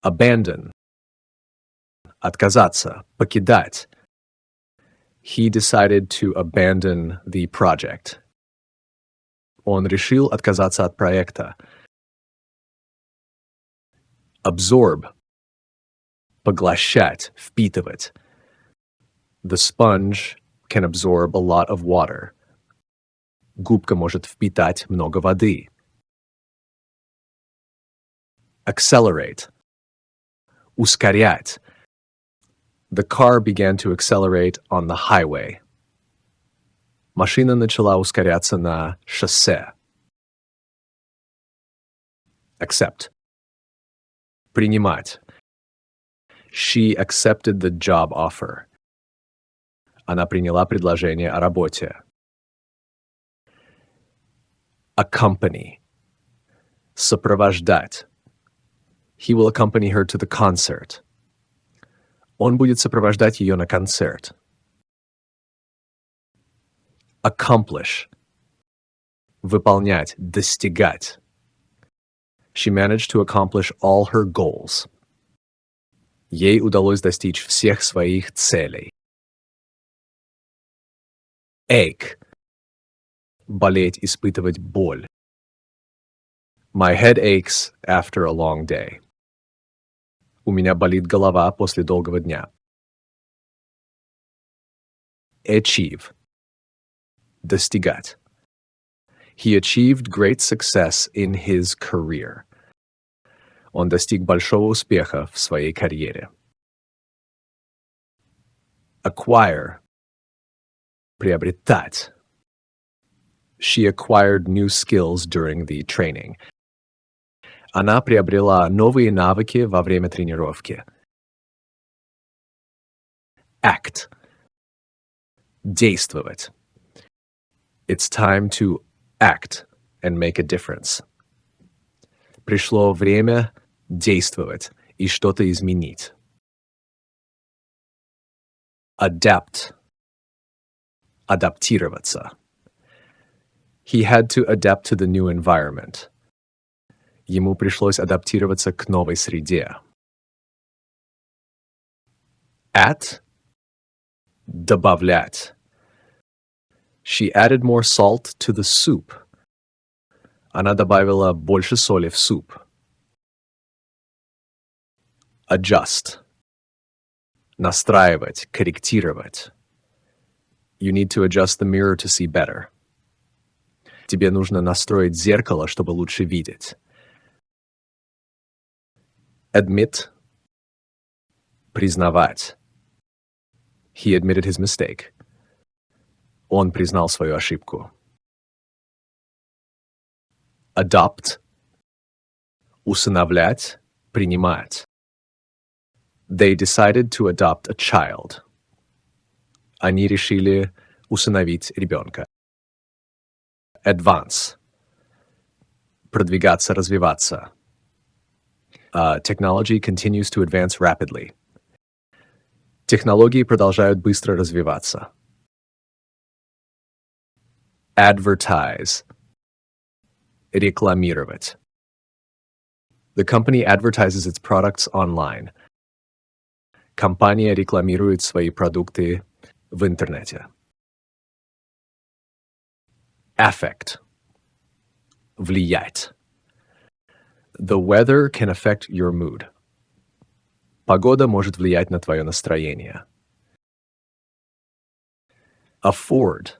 Abandon. Отказаться, покидать. He decided to abandon the project. Он решил отказаться от проекта. Absorb. Поглощать, впитывать. The sponge can absorb a lot of water. Губка может впитать много воды. Accelerate. Ускорять. The car began to accelerate on the highway. Машина начала ускоряться на шоссе. Accept. Принимать. She accepted the job offer. Она приняла предложение о работе. Accompany. Сопровождать. He will accompany her to the concert. Он будет сопровождать ее на концерт. Accomplish. Выполнять, достигать. She managed to accomplish all her goals. Ей удалось достичь всех своих целей. Ache. Болеть, испытывать боль. My head aches after a long day. У меня болит голова после долгого дня. Achieve. Достигать. He achieved great success in his career. Он достиг большого успеха в своей карьере. Acquire. Приобретать. She acquired new skills during the training. Она приобрела новые навыки во время тренировки. Act. Действовать. It's time to act and make a difference. Пришло время действовать и что-то изменить. Adapt. Адаптироваться. He had to adapt to the new environment. Ему пришлось адаптироваться к новой среде. Add. Добавлять. She added more salt to the soup. Она добавила больше соли в суп. Adjust. Настраивать, корректировать. You need to adjust the mirror to see better. Тебе нужно настроить зеркало, чтобы лучше видеть. Admit. Признавать. He admitted his mistake. Он признал свою ошибку. Adopt. Усыновлять, принимать. They decided to adopt a child. Они решили усыновить ребенка. Advance. Продвигаться, развиваться. Technology continues to advance rapidly. Технологии продолжают быстро развиваться. Advertise. Рекламировать. The company advertises its products online. Компания рекламирует свои продукты в интернете. Affect. Влиять. The weather can affect your mood. Погода может влиять на твое настроение. Afford.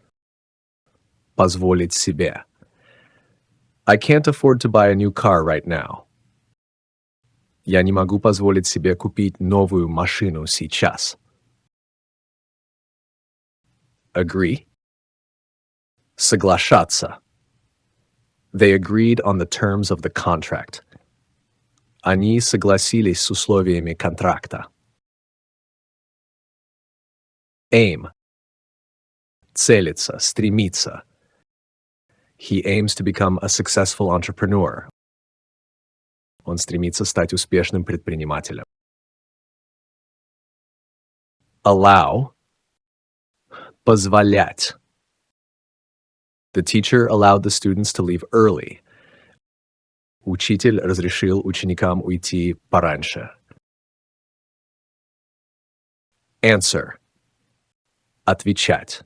Позволить себе. I can't afford to buy a new car right now. Я не могу позволить себе купить новую машину сейчас. Agree. Соглашаться. They agreed on the terms of the contract. Они согласились с условиями контракта. Aim. Целиться, стремиться. He aims to become a successful entrepreneur. Он стремится стать успешным предпринимателем. Allow. Позволять. The teacher allowed the students to leave early. Учитель разрешил ученикам уйти пораньше. Answer. Отвечать.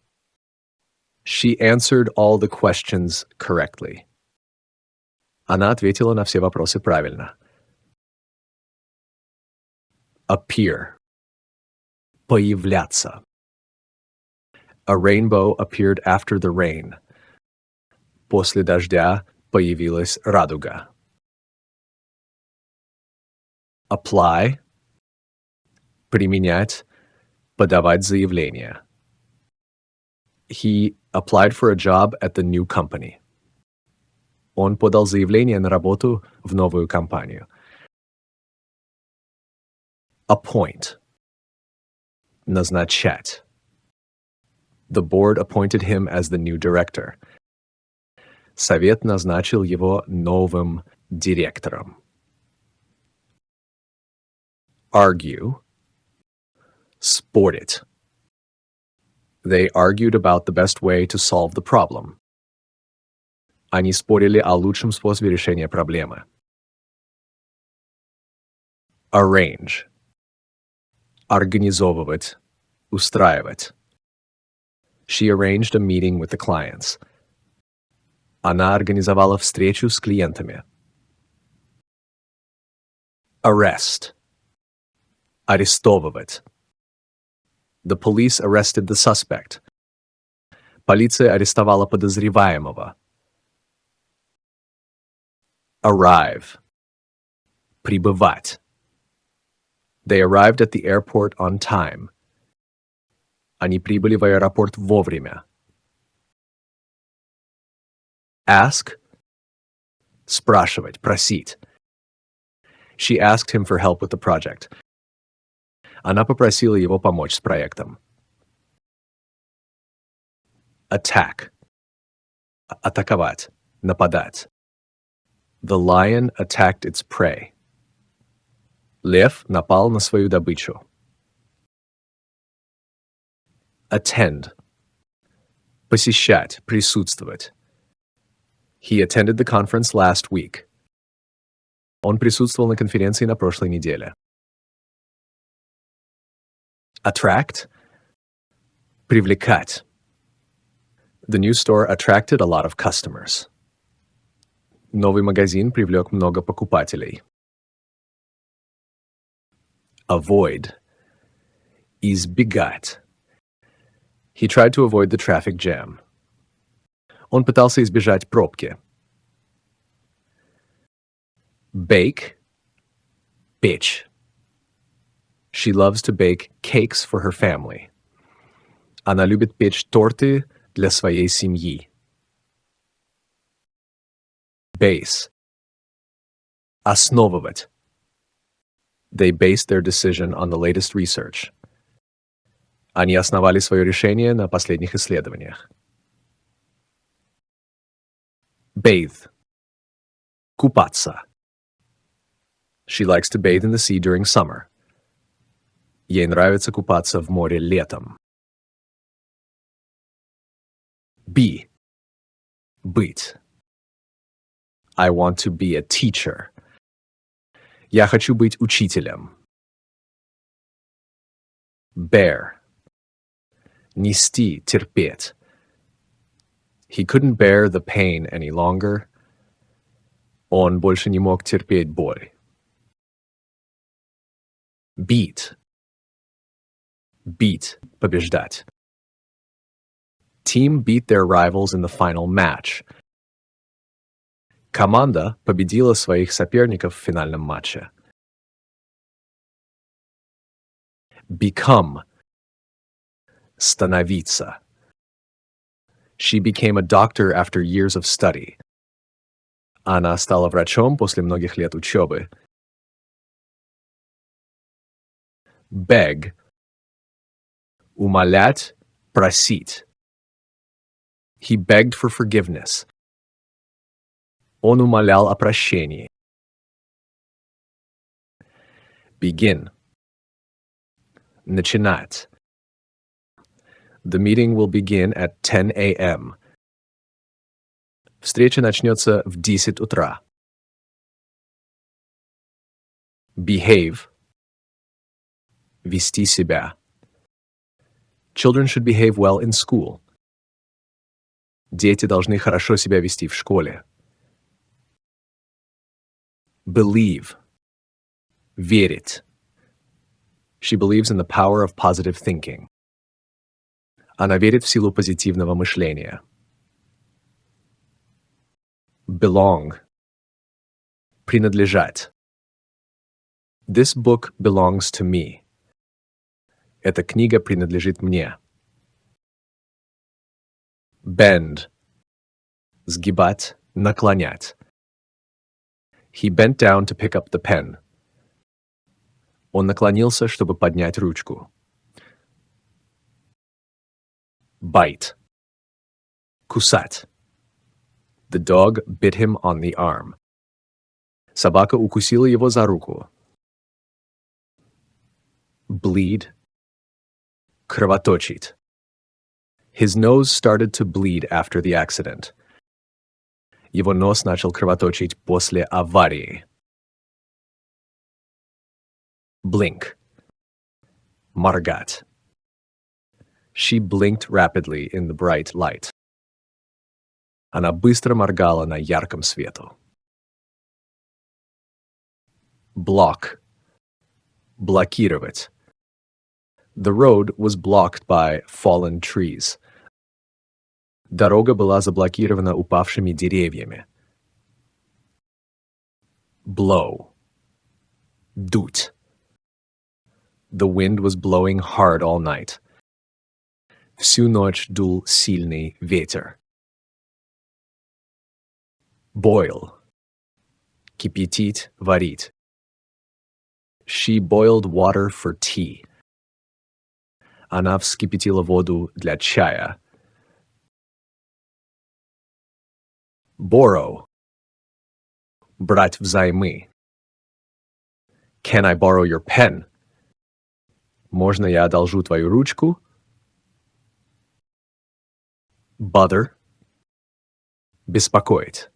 She answered all the questions correctly. Она ответила на все вопросы правильно. Appear. Появляться. A rainbow appeared after the rain. После дождя появилась радуга. Apply. Применять. Подавать заявление. He applied for a job at the new company. Он подал заявление на работу в новую компанию. Appoint. Назначать. The board appointed him as the new director. Совет назначил его новым директором. Argue. Спорить. They argued about the best way to solve the problem. Они спорили о лучшем способе решения проблемы. Arrange. Организовывать. Устраивать. She arranged a meeting with the clients. Она организовала встречу с клиентами. Arrest. Арестовывать. The police arrested the suspect. Полиция арестовала подозреваемого. Arrive. Прибывать. They arrived at the airport on time. Они прибыли в аэропорт вовремя. Ask. Спрашивать, просить. She asked him for help with the project. Она попросила его помочь с проектом. Attack. Атаковать, нападать. The lion attacked its prey. Лев напал на свою добычу. Attend. Посещать, присутствовать. He attended the conference last week. Он присутствовал на конференции на прошлой неделе. Attract. Привлекать. The new store attracted a lot of customers. Новый магазин привлек много покупателей. Avoid. Избегать. He tried to avoid the traffic jam. Он пытался избежать пробки. Bake. Печь. She loves to bake cakes for her family. Она любит печь торты для своей семьи. Base. Основывать. They based their decision on the latest research. Они основали свое решение на последних исследованиях. Bathe. Купаться. She likes to bathe in the sea during summer. Ей нравится купаться в море летом. Be. Быть. I want to be a teacher. Я хочу быть учителем. Bear. Нести, терпеть. He couldn't bear the pain any longer. Он больше не мог терпеть боль. Beat. Beat. Побеждать. Team beat their rivals in the final match. Команда победила своих соперников в финальном матче. Become. Становиться. She became a doctor after years of study. Она стала врачом после многих лет учебы. Beg. Умолять, просить. He begged for forgiveness. Он умолял о прощении. Begin. Начинать. The meeting will begin at 10 a.m. Встреча начнется в 10 утра. Behave. Вести себя. Children should behave well in school. Дети должны хорошо себя вести в школе. Believe. Верить. She believes in the power of positive thinking. Она верит в силу позитивного мышления. Belong. Принадлежать. This book belongs to me. Эта книга принадлежит мне. Bend. Сгибать, наклонять. He bent down to pick up the pen. Он наклонился, чтобы поднять ручку. Bite. Кусать. The dog bit him on the arm. Собака укусила его за руку. Bleed. Кровоточить. His nose started to bleed after the accident. Его нос начал кровоточить после аварии. Blink. Моргать. She blinked rapidly in the bright light. Она быстро моргала на ярком свету. Block. Блокировать. The road was blocked by fallen trees. Дорога была заблокирована упавшими деревьями. Blow. Дуть. The wind was blowing hard all night. Всю ночь дул сильный ветер. Boil. Кипятить, варить. She boiled water for tea. Она вскипятила воду для чая. Borrow. Брать взаймы. Can I borrow your pen? Можно я одолжу твою ручку? Bother. Беспокоить.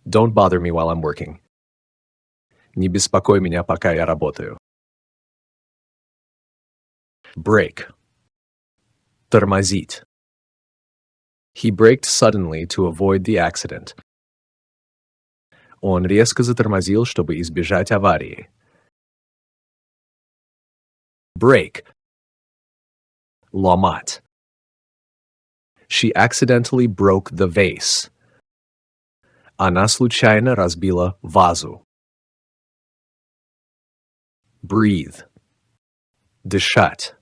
Don't bother me while I'm working. Не беспокой меня, пока я работаю. Brake. Тормозить. He braked suddenly to avoid the accident. Он резко затормозил, чтобы избежать аварии. Break. Ломать. She accidentally broke the vase. Она случайно разбила вазу. Breathe. Дышать.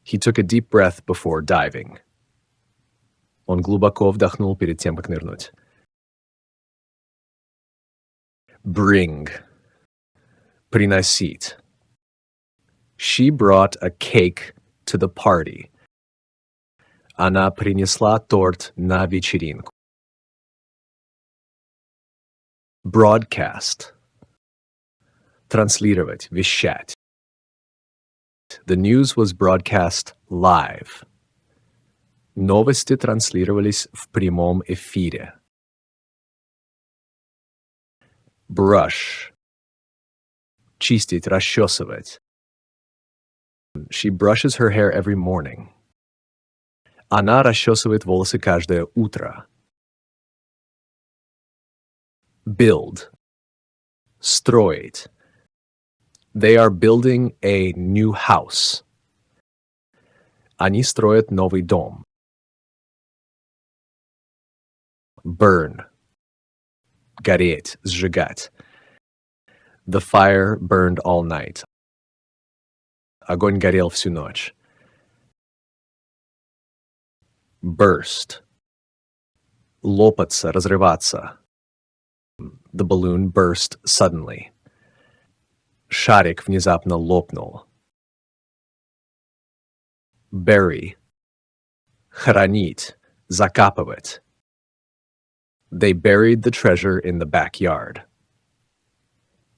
He took a deep breath before diving. Он глубоко вдохнул перед тем, как нырнуть. Bring. Приносить. She brought a cake to the party. Она принесла торт на вечеринку. Broadcast. Транслировать, вещать. The news was broadcast live. Новости транслировались в прямом эфире. Brush. Чистить, расчесывать. She brushes her hair every morning. Она расчесывает волосы каждое утро. Build. Строить. They are building a new house. Они строят новый дом. Burn. Гореть, сжигать. The fire burned all night. Огонь горел всю ночь. Burst. Лопаться, разрываться. The balloon burst suddenly. Шарик внезапно лопнул. Bury. Хоронить, закапывать. They buried the treasure in the backyard.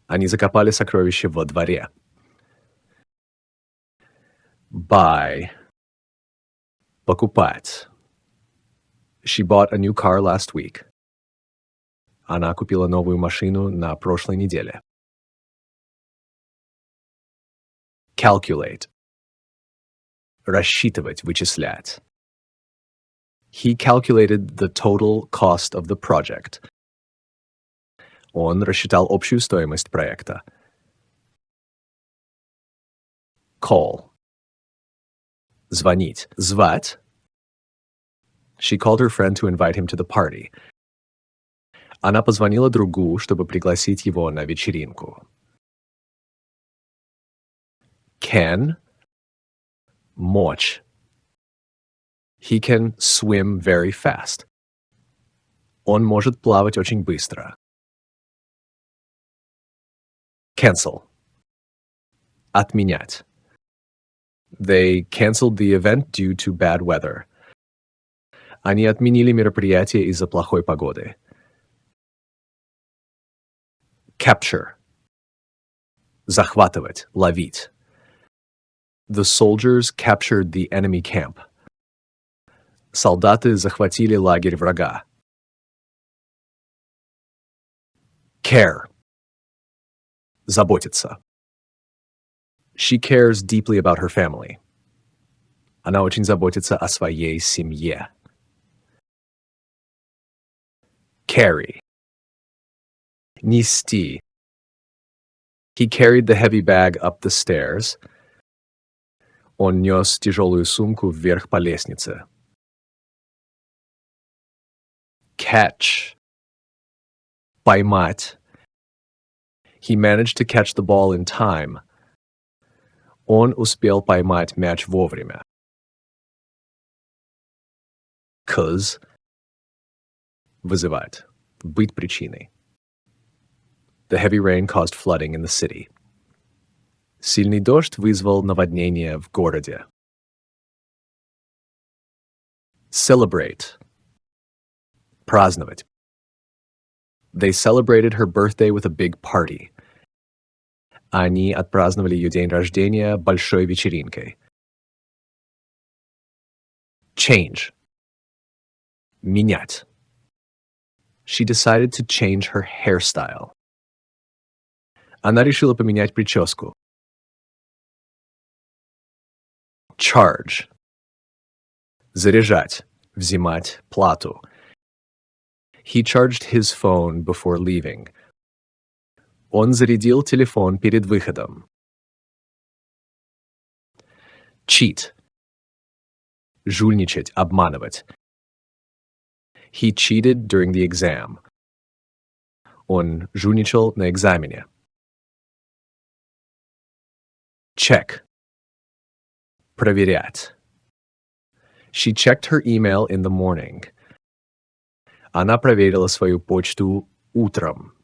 Они закопали сокровище во дворе. Buy. Покупать. She bought a new car last week. Она купила новую машину на прошлой неделе. Calculate. Рассчитывать, вычислять. He calculated the total cost of the project. Он рассчитал общую стоимость проекта. Call. Звонить. Звать. She called her friend to invite him to the party. Она позвонила другу, чтобы пригласить его на вечеринку. Can. Мочь. He can swim very fast. Он может плавать очень быстро. Cancel. Отменять. They canceled the event due to bad weather. Они отменили мероприятие из-за плохой погоды. Capture. Захватывать, ловить. The soldiers captured the enemy camp. Солдаты захватили лагерь врага. Care. Заботиться. She cares deeply about her family. Она очень заботится о своей семье. Carry. Нести. He carried the heavy bag up the stairs. Он нес тяжелую сумку вверх по лестнице. Catch. Поймать. He managed to catch the ball in time. Он успел поймать мяч вовремя. Cause. Вызывать. Быть причиной. The heavy rain caused flooding in the city. Сильный дождь вызвал наводнение в городе. Celebrate. Праздновать. They celebrated her birthday with a big party. Они отпраздновали ее день рождения большой вечеринкой. Change. Менять. She decided to change her hairstyle. Она решила поменять прическу. Charge. Заряжать, взимать плату. He charged his phone before leaving. Он зарядил телефон перед выходом. Cheat. Жульничать, обманывать. He cheated during the exam. Он жульничал на экзамене. Check. Проверять. She checked her email in the morning. Она проверила свою почту утром.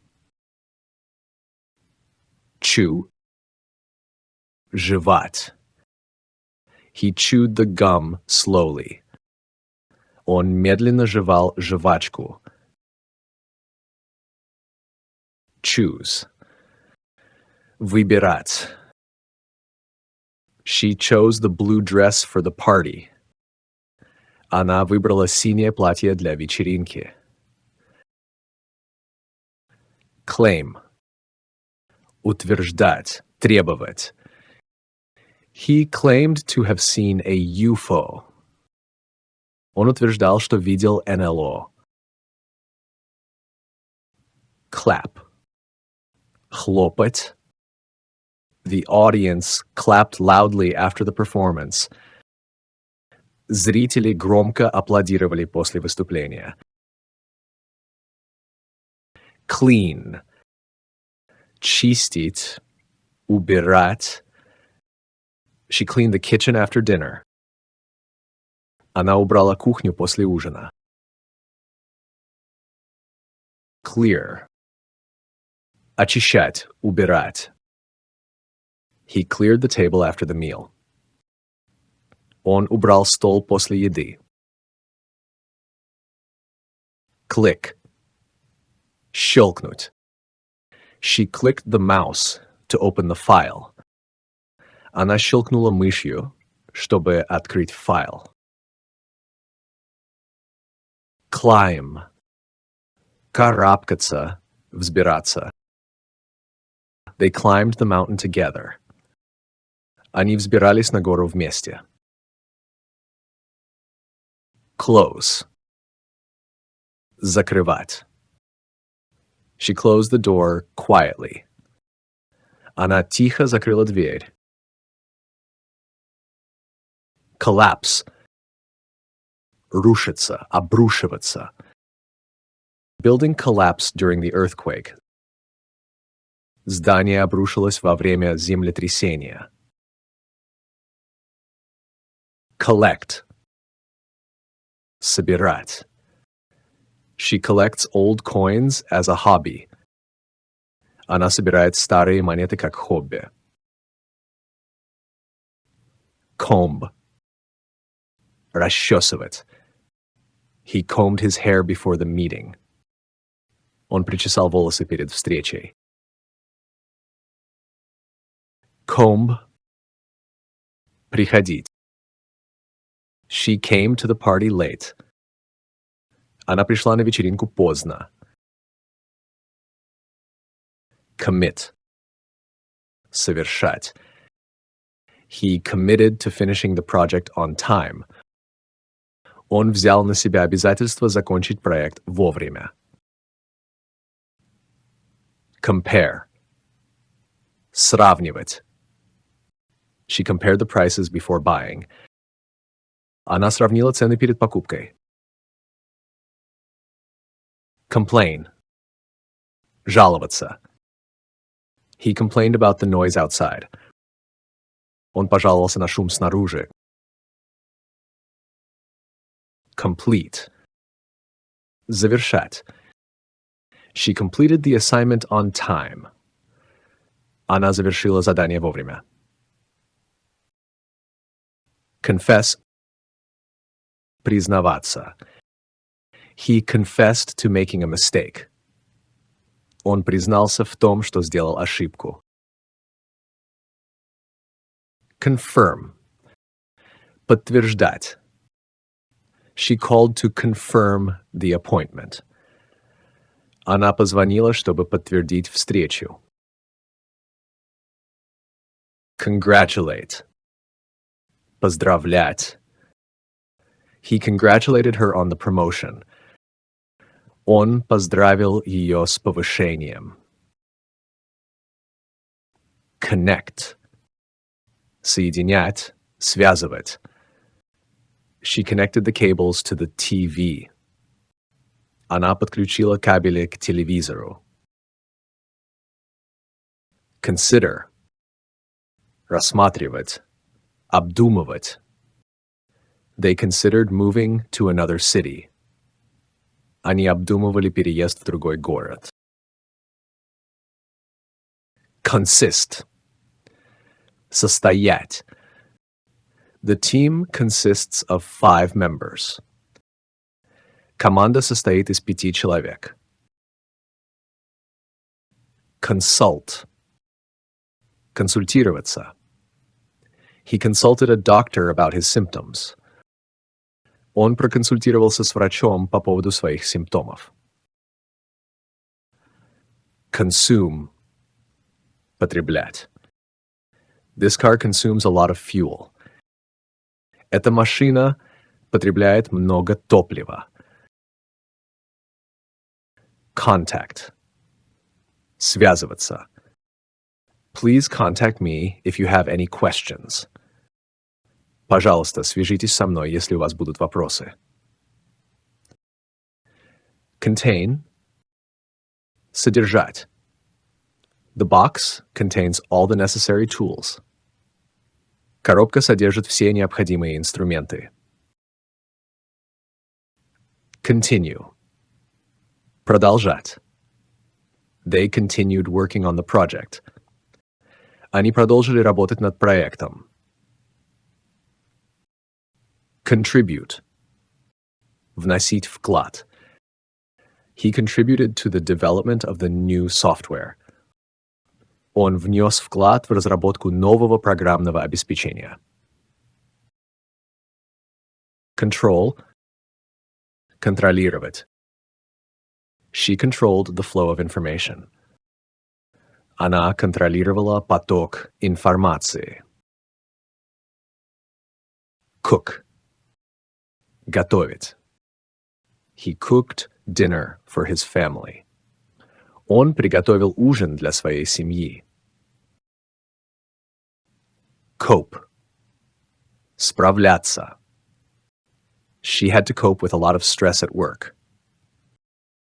Chew. Жевать. He chewed the gum slowly. Он медленно жевал жвачку. Choose. Выбирать. She chose the blue dress for the party. Она выбрала синее платье для вечеринки. Claim. Утверждать, требовать. He claimed to have seen a UFO. Он утверждал, что видел НЛО. Clap. Хлопать. The audience clapped loudly after the performance. Зрители громко аплодировали после выступления. Clean. Чистить. Убирать. She cleaned the kitchen after dinner. Она убрала кухню после ужина. Clear. Очищать, убирать. He cleared the table after the meal. Он убрал стол после еды. Click. Щелкнуть. She clicked the mouse to open the file. Она щелкнула мышью, чтобы открыть файл. Climb. Карабкаться, взбираться. They climbed the mountain together. Они взбирались на гору вместе. Close. Закрывать. She closed the door quietly. Она тихо закрыла дверь. Collapse. Рушиться, обрушиваться. Building collapsed during the earthquake. Здание обрушилось во время землетрясения. Collect. Собирать. She collects old coins as a hobby. Она собирает старые монеты как хобби. Comb. Расчесывать. He combed his hair before the meeting. Он причесал волосы перед встречей. Comb. Приходить. She came to the party late. Она пришла на вечеринку поздно. Commit. Совершать. He committed to finishing the project on time. Он взял на себя обязательство закончить проект вовремя. Compare. Сравнивать. She compared the prices before buying. Она сравнила цены перед покупкой. Complain. Жаловаться. He complained about the noise outside. Он пожаловался на шум снаружи. Complete. Завершать. She completed the assignment on time. Она завершила задание вовремя. Confess. Признаваться. He confessed to making a mistake. Он признался в том, что сделал ошибку. Confirm. Подтверждать. She called to confirm the appointment. Она позвонила, чтобы подтвердить встречу. Congratulate. Поздравлять. He congratulated her on the promotion. Он поздравил ее с повышением. Connect. Соединять, связывать. She connected the cables to the TV. Она подключила кабели к телевизору. Consider. Рассматривать, обдумывать. They considered moving to another city. Они обдумывали переезд в другой город. Consist. Состоять. The team consists of 5 members. Команда состоит из 5 человек. Consult. Консультироваться. He consulted a doctor about his symptoms. Он проконсультировался с врачом по поводу своих симптомов. Consume. Потреблять. This car consumes a lot of fuel. Эта машина потребляет много топлива. Contact. Связываться. Please contact me if you have any questions. Пожалуйста, свяжитесь со мной, если у вас будут вопросы. Contain. Содержать. The box contains all the necessary tools. Коробка содержит все необходимые инструменты. Continue. Продолжать. They continued working on the project. Они продолжили работать над проектом. Contribute. Вносить вклад. He contributed to the development of the new software. Он внес вклад в разработку нового программного обеспечения. Control. Контролировать. She controlled the flow of information. Она контролировала поток информации. Cook. Готовить. He cooked dinner for his family. Он приготовил ужин для своей семьи. Cope. Справляться. She had to cope with a lot of stress at work.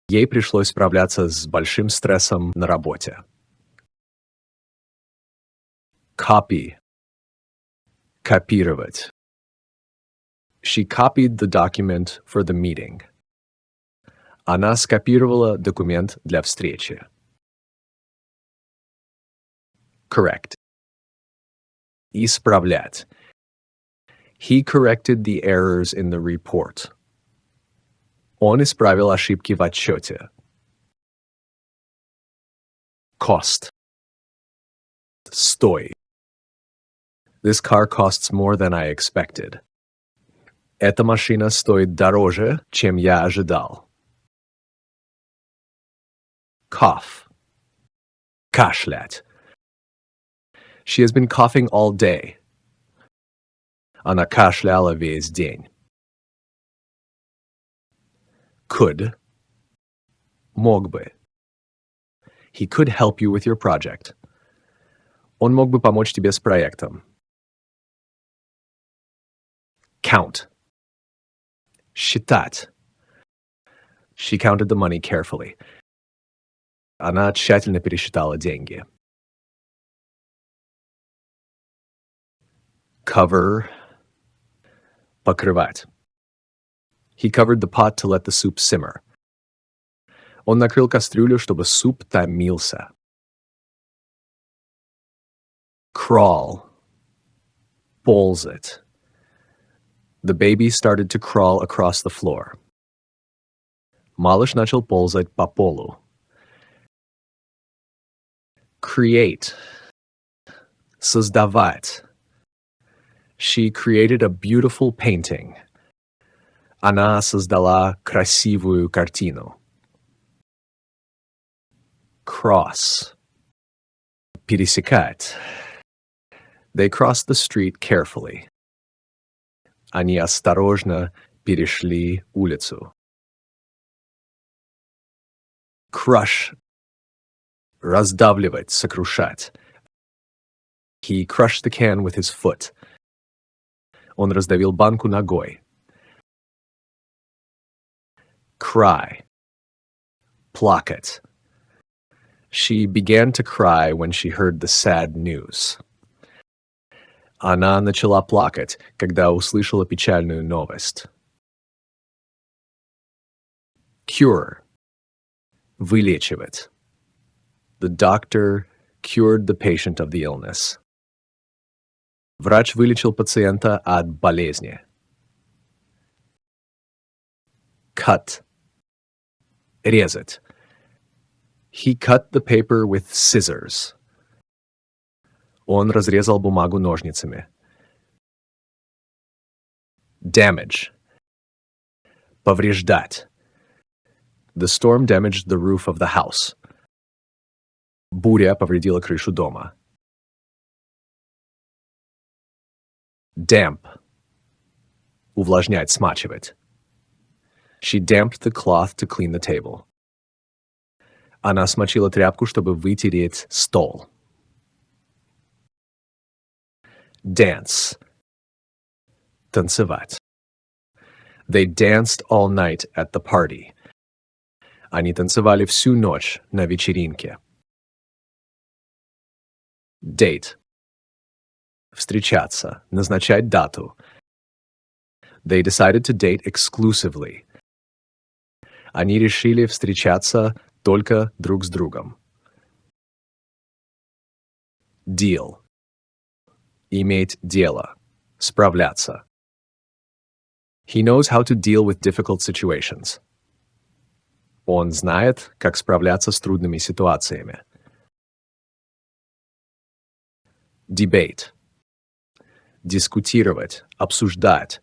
Ей пришлось справляться с большим стрессом на работе. Copy. Копировать. She copied the document for the meeting. Она скопировала документ для встречи. Correct. Исправлять. He corrected the errors in the report. Он исправил ошибки в отчете. Cost. Стой. This car costs more than I expected. Эта машина стоит дороже, чем я ожидал. Cough. Кашлять. She has been coughing all day. Она кашляла весь день. Could. Мог бы. He could help you with your project. Он мог бы помочь тебе с проектом. Count. Считать. She counted the money carefully. Она тщательно пересчитала деньги. Cover. Покрывать. He covered the pot to let the soup simmer. Он накрыл кастрюлю, чтобы суп томился. Crawl. Ползать. The baby started to crawl across the floor. Малыш начал ползать по полу. Create. Создавать. She created a beautiful painting. Она создала красивую картину. Cross. Пересекать. They crossed the street carefully. Они осторожно перешли улицу. Crush. Раздавливать, сокрушать. He crushed the can with his foot. Он раздавил банку ногой. Cry. Плакать. She began to cry when she heard the sad news. Она начала плакать, когда услышала печальную новость. Cure. Вылечивать. The doctor cured the patient of the illness. Врач вылечил пациента от болезни. Cut. Резать. He cut the paper with scissors. Он разрезал бумагу ножницами. Damage. Повреждать. The storm damaged the roof of the house. Буря повредила крышу дома. Damp. Увлажнять, смачивать. She damped the cloth to clean the table. Она смочила тряпку, чтобы вытереть стол. Dance. Танцевать. They danced all night at the party. Они танцевали всю ночь на вечеринке. Date. Встречаться, назначать дату. They decided to date exclusively. Они решили встречаться только друг с другом. Deal. Иметь дело. Справляться. He knows how to deal with difficult situations. Он знает, как справляться с трудными ситуациями. Debate. Дискутировать, обсуждать.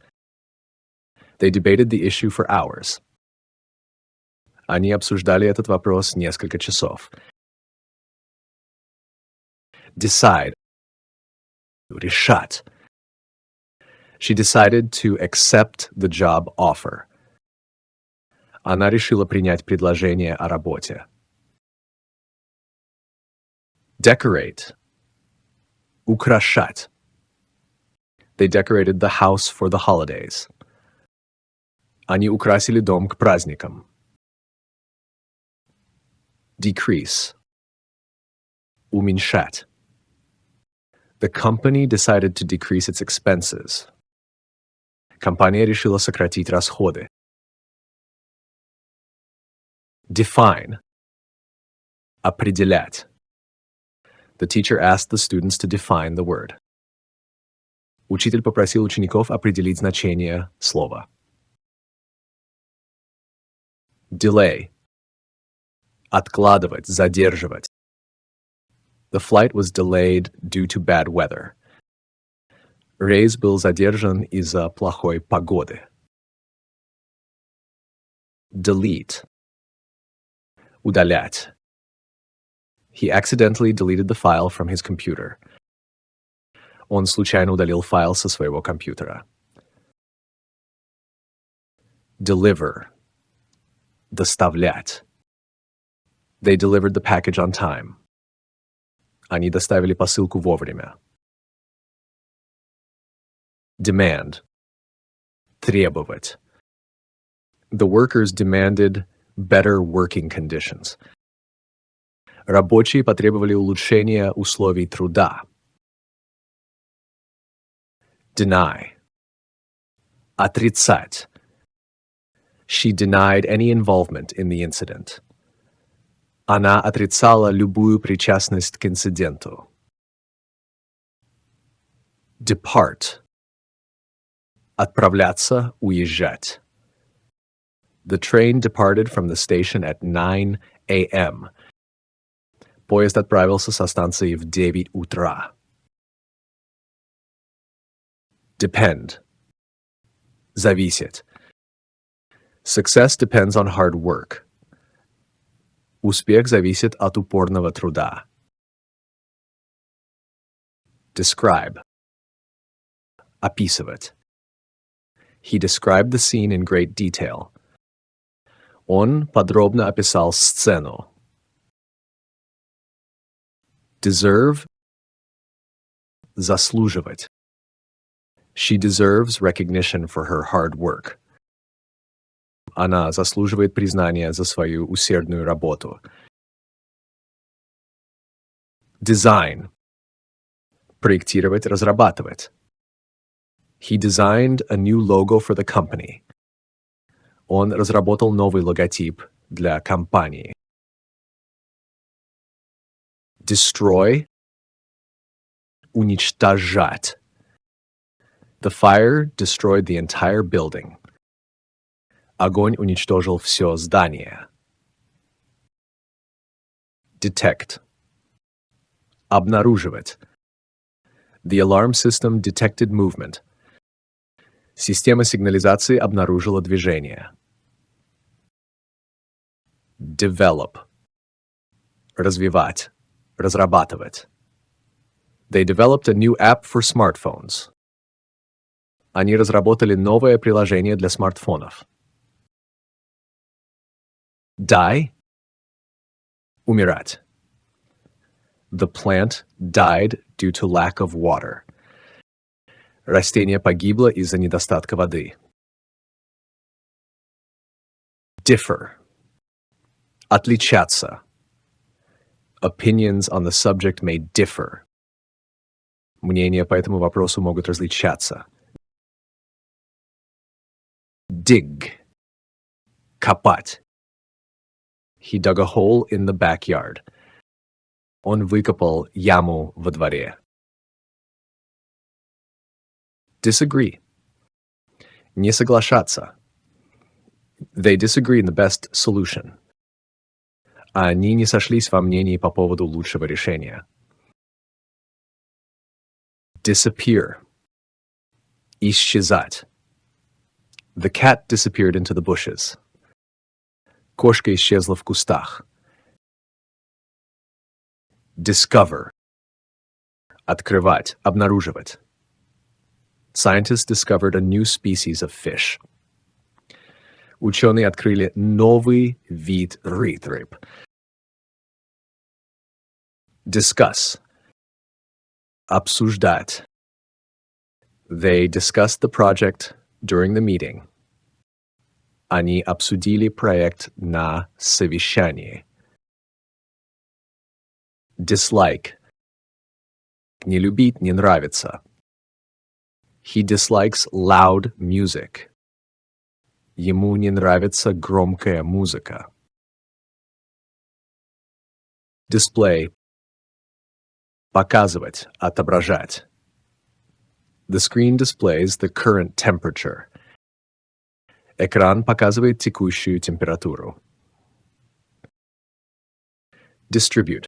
They debated the issue for hours. Они обсуждали этот вопрос несколько часов. Decide. Решать. She decided to accept the job offer. Она решила принять предложение о работе. Decorate. Украшать. They decorated the house for the holidays. Они украсили дом к праздникам. Decrease. Уменьшать. The company decided to decrease its expenses. Компания решила сократить расходы. Define. Определять. The teacher asked the students to define the word. Учитель попросил учеников определить значение слова. Delay. Откладывать, задерживать. The flight was delayed due to bad weather. Рейс был задержан из-за плохой погоды. Delete. Удалять. He accidentally deleted the file from his computer. Он случайно удалил файл со своего компьютера. Deliver. Доставлять. They delivered the package on time. Они доставили посылку вовремя. Demand. Требовать. The workers demanded better working conditions. Рабочие потребовали улучшения условий труда. Deny. Отрицать. She denied any involvement in the incident. Она отрицала любую причастность к инциденту. Depart. Отправляться, уезжать. The train departed from the station at 9 a.m. Поезд отправился со станции в 9 утра. Depend. Зависит. Success depends on hard work. Успех зависит от упорного труда. Describe. Описывать. He described the scene in great detail. Он подробно описал сцену. Deserve. Заслуживать. She deserves recognition for her hard work. Она заслуживает признания за свою усердную работу. Design. Проектировать, разрабатывать. He designed a new logo for the company. Он разработал новый логотип для компании. Destroy. Уничтожать. The fire destroyed the entire building. Огонь уничтожил все здание. Detect. Обнаруживать. The alarm system detected movement. Система сигнализации обнаружила движение. Develop. Развивать. Разрабатывать. They developed a new app for smartphones. Они разработали новое приложение для смартфонов. Die. Умирать. The plant died due to lack of water. Растение погибло из-за недостатка воды. Differ. Отличаться. Opinions on the subject may differ. Мнения по этому вопросу могут различаться. Dig. Копать. He dug a hole in the backyard. Он выкопал яму во дворе. Disagree. Не соглашаться. They disagree in the best solution. Они не сошлись во мнении по поводу лучшего решения. Disappear. Исчезать. The cat disappeared into the bushes. Кошка исчезла в кустах. Discover. Открывать, обнаруживать. Scientists discovered a new species of fish. Ученые открыли новый вид рыб. Discuss. Обсуждать. They discussed the project during the meeting. Они обсудили проект на совещании. Dislike. Не любить, не нравится. He dislikes loud music. Ему не нравится громкая музыка. Display. Показывать, отображать. The screen displays the current temperature. Экран показывает текущую температуру. Distribute.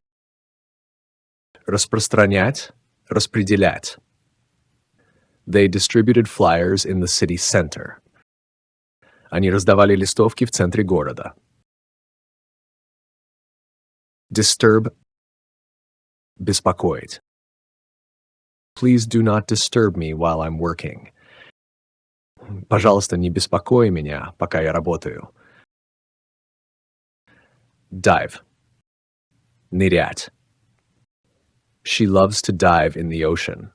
Распространять, распределять. They distributed flyers in the city center. Они раздавали листовки в центре города. Disturb. Беспокоить. Please do not disturb me while I'm working. Пожалуйста, не беспокой меня, пока я работаю. Dive. Нырять. She loves to dive in the ocean.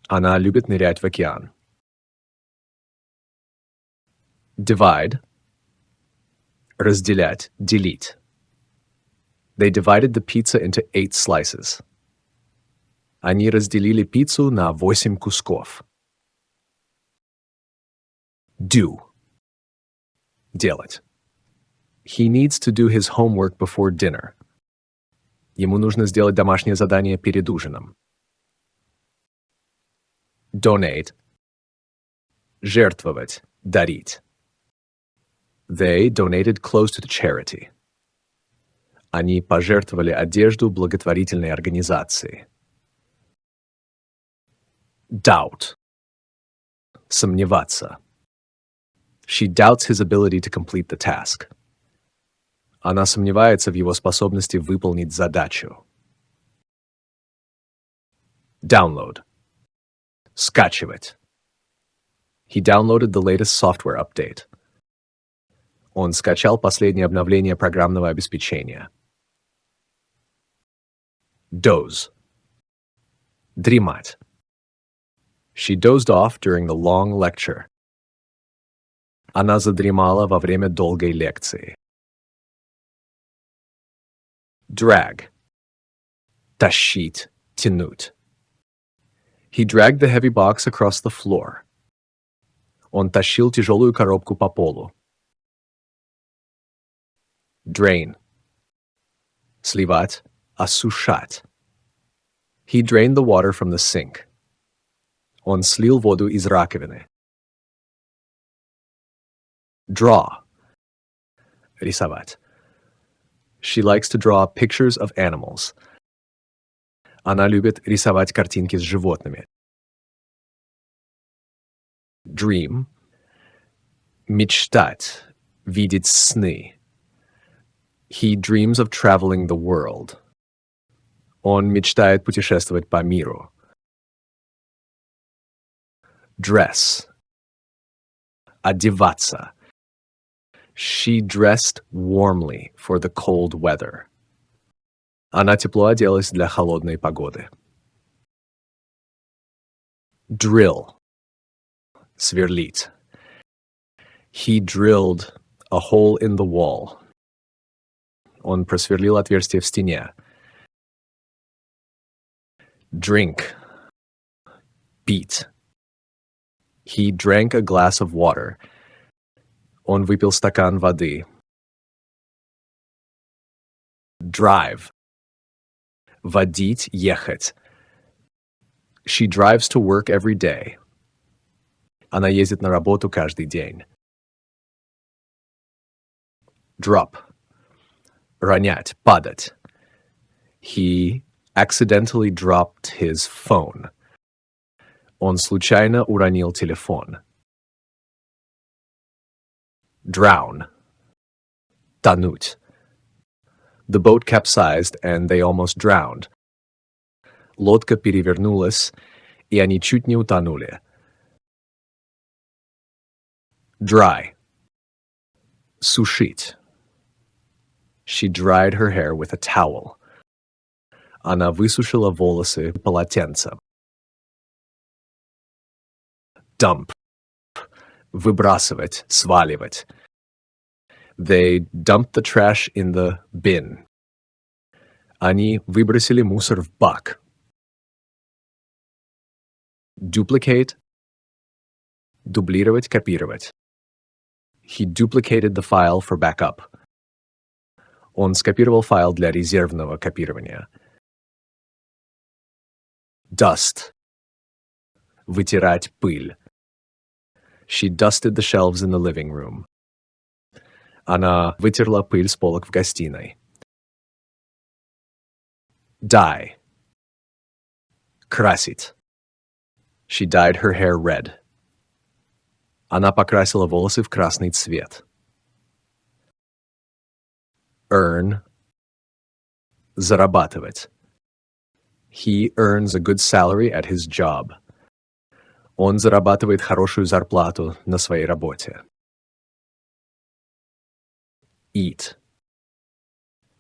Она любит нырять в океан. Divide. Разделять, делить. They divided the pizza into 8 slices. Они разделили пиццу на 8 кусков. Do. Делать. He needs to do his homework before dinner. Ему нужно сделать домашнее задание перед ужином. Donate. Жертвовать, дарить. They donated clothes to the charity. Они пожертвовали одежду благотворительной организации. Doubt. Сомневаться. She doubts his ability to complete the task. Она сомневается в его способности выполнить задачу. Download. Скачивать. He downloaded the latest software update. Он скачал последнее обновление программного обеспечения. Doze. Дремать. She dozed off during the long lecture. Она задремала во время долгой лекции. Drag. Тащить, тянуть. He dragged the heavy box across the floor. Он тащил тяжелую коробку по полу. Drain. Сливать, осушать. He drained the water from the sink. Он слил воду из раковины. Draw. Рисовать. She likes to draw pictures of animals. Она любит рисовать картинки с животными. Dream. Мечтать, видеть сны. He dreams of traveling the world. Он мечтает путешествовать по миру. Dress. Одеваться. She dressed warmly for the cold weather. Она тепло оделась для холодной погоды. Drill. Сверлить. He drilled a hole in the wall. Он просверлил отверстие в стене. Drink. Пить. He drank a glass of water. Он выпил стакан воды. Drive. Водить, ехать. She drives to work every day. Она ездит на работу каждый день. Drop. Ронять, падать. He accidentally dropped his phone. Он случайно уронил телефон. Drown. Тонуть. The boat capsized and they almost drowned. Лодка перевернулась, и они чуть не утонули. Dry. Сушить. She dried her hair with a towel. Она высушила волосы полотенцем. Dump. Выбрасывать, сваливать. They dumped the trash in the bin. Они выбросили мусор в бак. Duplicate. Дублировать, копировать. He duplicated the file for backup. Он скопировал файл для резервного копирования. Dust. Вытирать пыль. She dusted the shelves in the living room. Она вытерла пыль с полок в гостиной. Dye. Красить. She dyed her hair red. Она покрасила волосы в красный цвет. Earn. Зарабатывать. He earns a good salary at his job. Он зарабатывает хорошую зарплату на своей работе. Eat.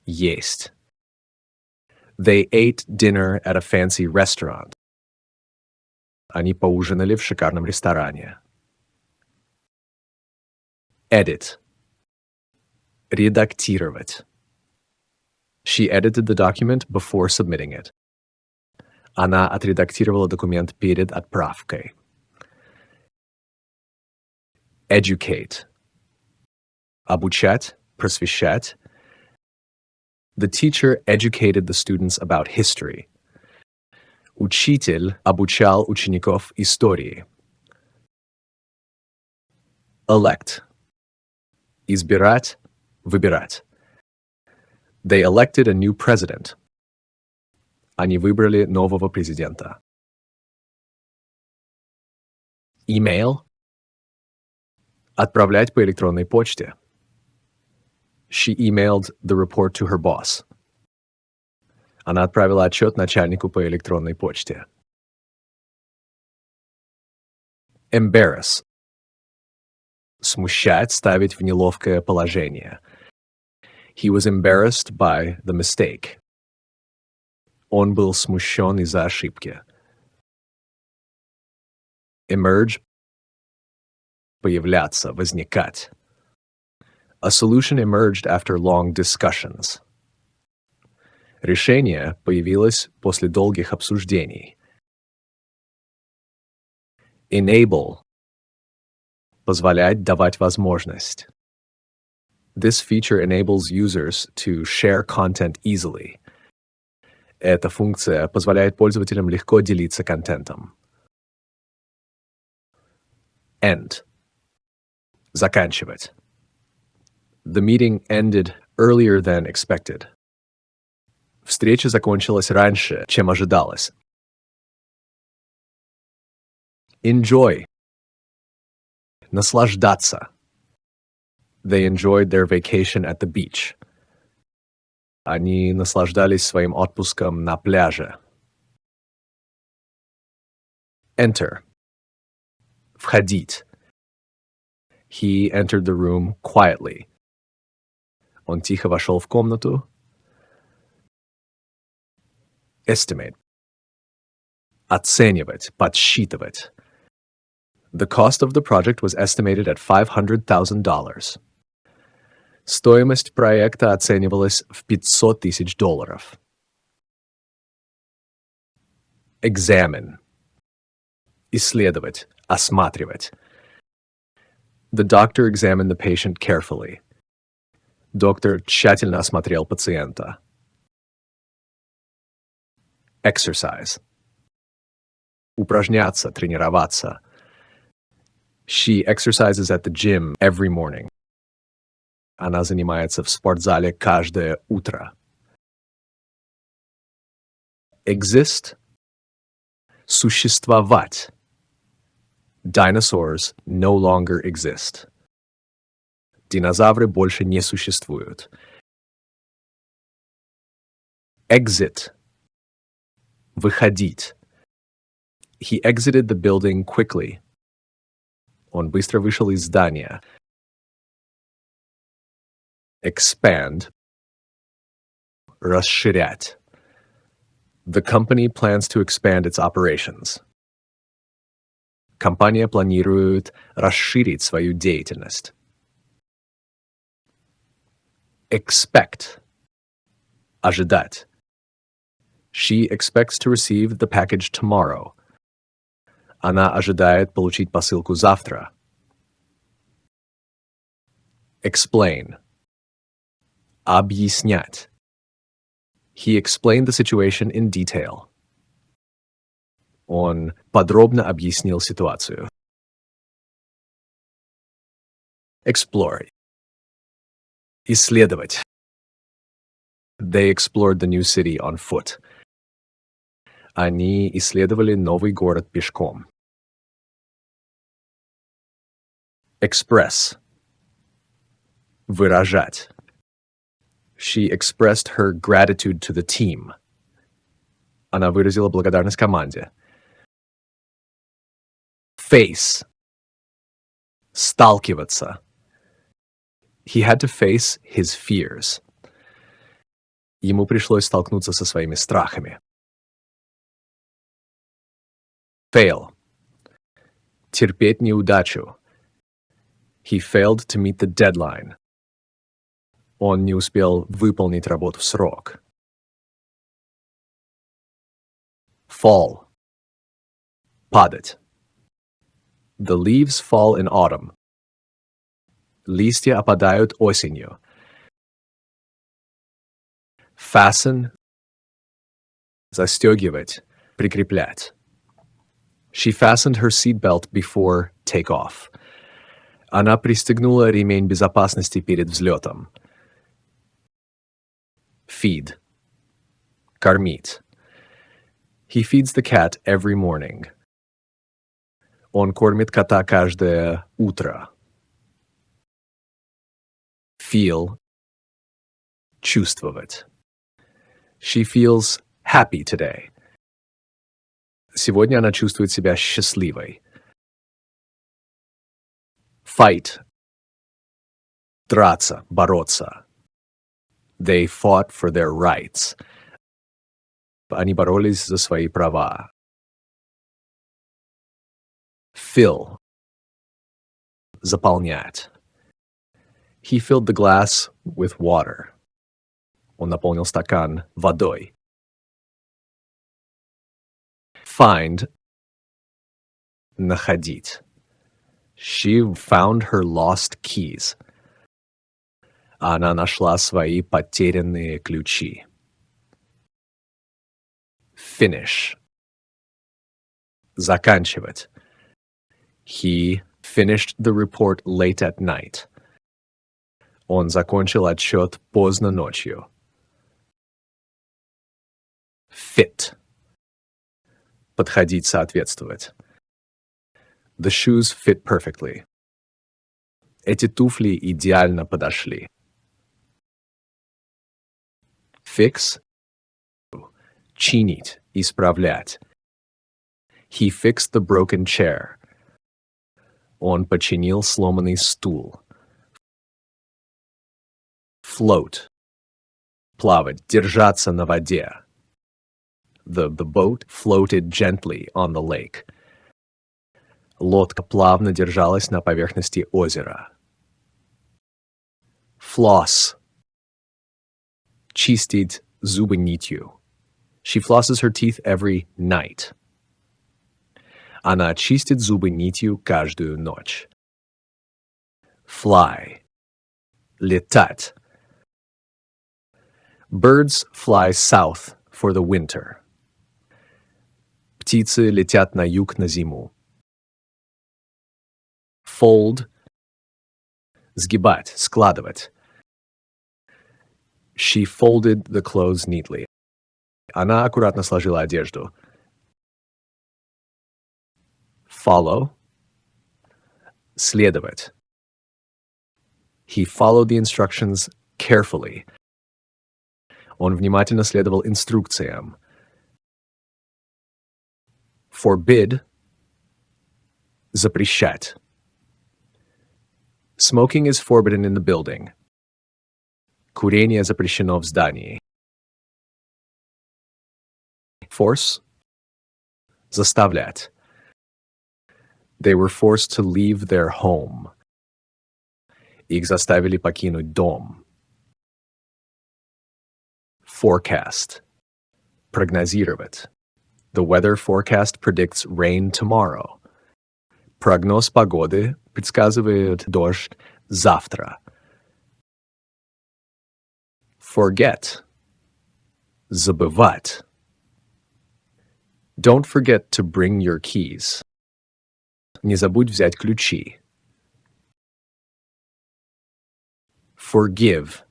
Есть. They ate dinner at a fancy restaurant. Они поужинали в шикарном ресторане. Edit. Редактировать. She edited the document before submitting it. Она отредактировала документ перед отправкой. Educate. Обучать, просвещать. The teacher educated the students about history. Учитель обучал учеников истории. Elect. Избирать, выбирать. They elected a new president. Они выбрали нового президента. Email. Отправлять по электронной почте. She emailed the report to her boss. Она отправила отчет начальнику по электронной почте. Embarrass. Смущать, ставить в неловкое положение. He was embarrassed by the mistake. Он был смущен из-за ошибки. Emerge. Появляться, возникать. A solution emerged after long discussions. Решение появилось после долгих обсуждений. Enable. Позволять, давать возможность. This feature enables users to share content easily. Эта функция позволяет пользователям легко делиться контентом. End. Заканчивать. The meeting ended earlier than expected. Встреча закончилась раньше, чем ожидалось. Enjoy. Наслаждаться. They enjoyed their vacation at the beach. Они наслаждались своим отпуском на пляже. Enter. Входить. He entered the room quietly. Он тихо вошел в комнату. Estimate. Оценивать, подсчитывать. The cost of the project was estimated at $500,000. Стоимость проекта оценивалась в $500,000. Examine. Исследовать, осматривать. The doctor examined the patient carefully. Доктор тщательно осмотрел пациента. Exercise. Упражняться, тренироваться. She exercises at the gym every morning. Она занимается в спортзале каждое утро. Exist. Существовать. Dinosaurs no longer exist. Динозавры больше не существуют. Exit. Выходить. He exited the building quickly. Он быстро вышел из здания. Expand. Расширять. The company plans to expand its operations. Компания планирует расширить свою деятельность. Expect. Ожидать. She expects to receive the package tomorrow. Она ожидает получить посылку завтра. Explain. Объяснять. He explained the situation in detail. Он подробно объяснил ситуацию. Explore. Исследовать. They explored the new city on foot. Они исследовали новый город пешком. Express. Выражать. She expressed her gratitude to the team. Она выразила благодарность команде. Face. Сталкиваться. He had to face his fears. Ему пришлось столкнуться со своими страхами. Fail. Терпеть неудачу. He failed to meet the deadline. Он не успел выполнить работу в срок. Fall. Падать. The leaves fall in autumn. Листья опадают осенью. Fasten. Застегивать, прикреплять. She fastened her seatbelt before takeoff. Она пристегнула ремень безопасности перед взлетом. Feed. Кормить. He feeds the cat every morning. Он кормит кота каждое утро. Feel. Чувствовать. She feels happy today. Сегодня она чувствует себя счастливой. Fight. Драться, бороться. They fought for their rights. Они боролись за свои права. Fill. Заполнять. He filled the glass with water. Он наполнил стакан водой. Find. Находить. She found her lost keys. Она нашла свои потерянные ключи. Finish. Заканчивать. He finished the report late at night. Он закончил отчет поздно ночью. Fit. Подходить, соответствовать. The shoes fit perfectly. Эти туфли идеально подошли. Fix. Чинить, исправлять. He fixed the broken chair. Он починил сломанный стул. Float. Плавать, держаться на воде. The boat floated gently on the lake. Лодка плавно держалась на поверхности озера. Floss. Чистить зубы нитью. She flosses her teeth every night. Она чистит зубы нитью каждую ночь. Fly. Летать. Birds fly south for the winter. Птицы летят на юг на зиму. Fold. Сгибать, складывать. She folded the clothes neatly. Она аккуратно сложила одежду. Follow. Следовать. He followed the instructions carefully. Он внимательно следовал инструкциям. Forbid – запрещать. Smoking is forbidden in the building. Курение запрещено в здании. Force – заставлять. They were forced to leave their home. Их заставили покинуть дом. Forecast – прогнозировать. The weather forecast predicts rain tomorrow. Прогноз погоды предсказывает дождь завтра. Forget – забывать. Don't forget to bring your keys. Не забудь взять ключи. Forgive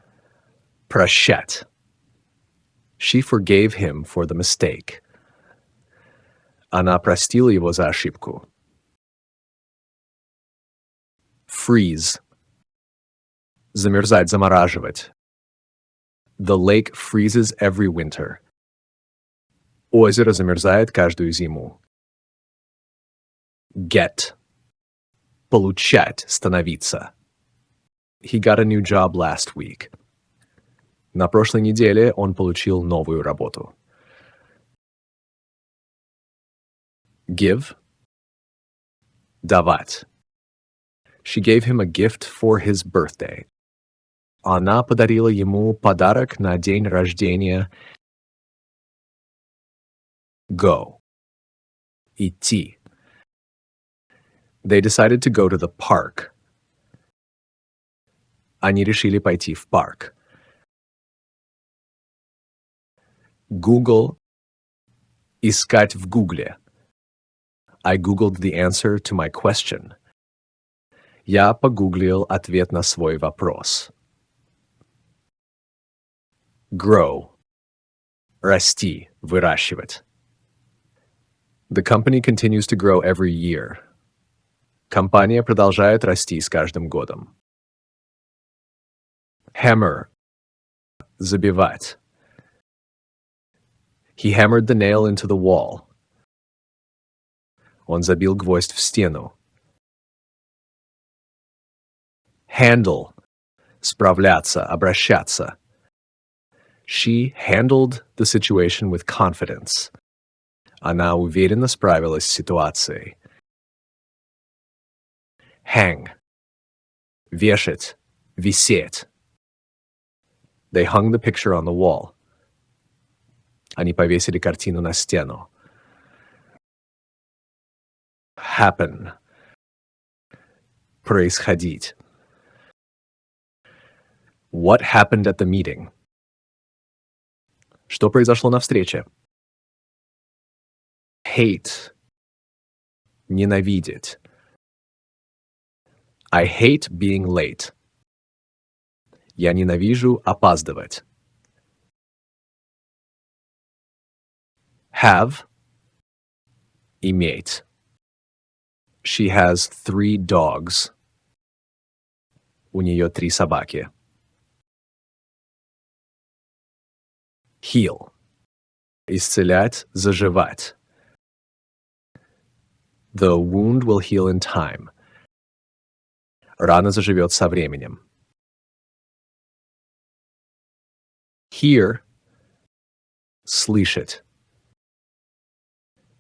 – прощать. She forgave him for the mistake. Она простила его за ошибку. Freeze – замерзать, замораживать. The lake freezes every winter. Озеро замерзает каждую зиму. Get – получать, становиться. He got a new job last week. На прошлой неделе он получил новую работу. Give – давать. She gave him a gift for his birthday. Она подарила ему подарок на день рождения. Go – идти. They decided to go to the park. Они решили пойти в парк. Google – искать в Гугле. I googled the answer to my question. Я погуглил ответ на свой вопрос. Grow – расти, выращивать. The company continues to grow every year. Компания продолжает расти с каждым годом. Hammer – забивать. He hammered the nail into the wall. Он забил гвоздь в стену. Handle – справляться, обращаться. She handled the situation with confidence. Она уверенно справилась с ситуацией. Hang – вешать, висеть. They hung the picture on the wall. Они повесили картину на стену. Happen – происходить. What happened at the meeting? Что произошло на встрече? Hate – ненавидеть. I hate being late. Я ненавижу опаздывать. Have – иметь. She has 3 dogs. У нее 3 собаки. Heal – исцелять, заживать. The wound will heal in time. Рана заживет со временем. Hear – слышать.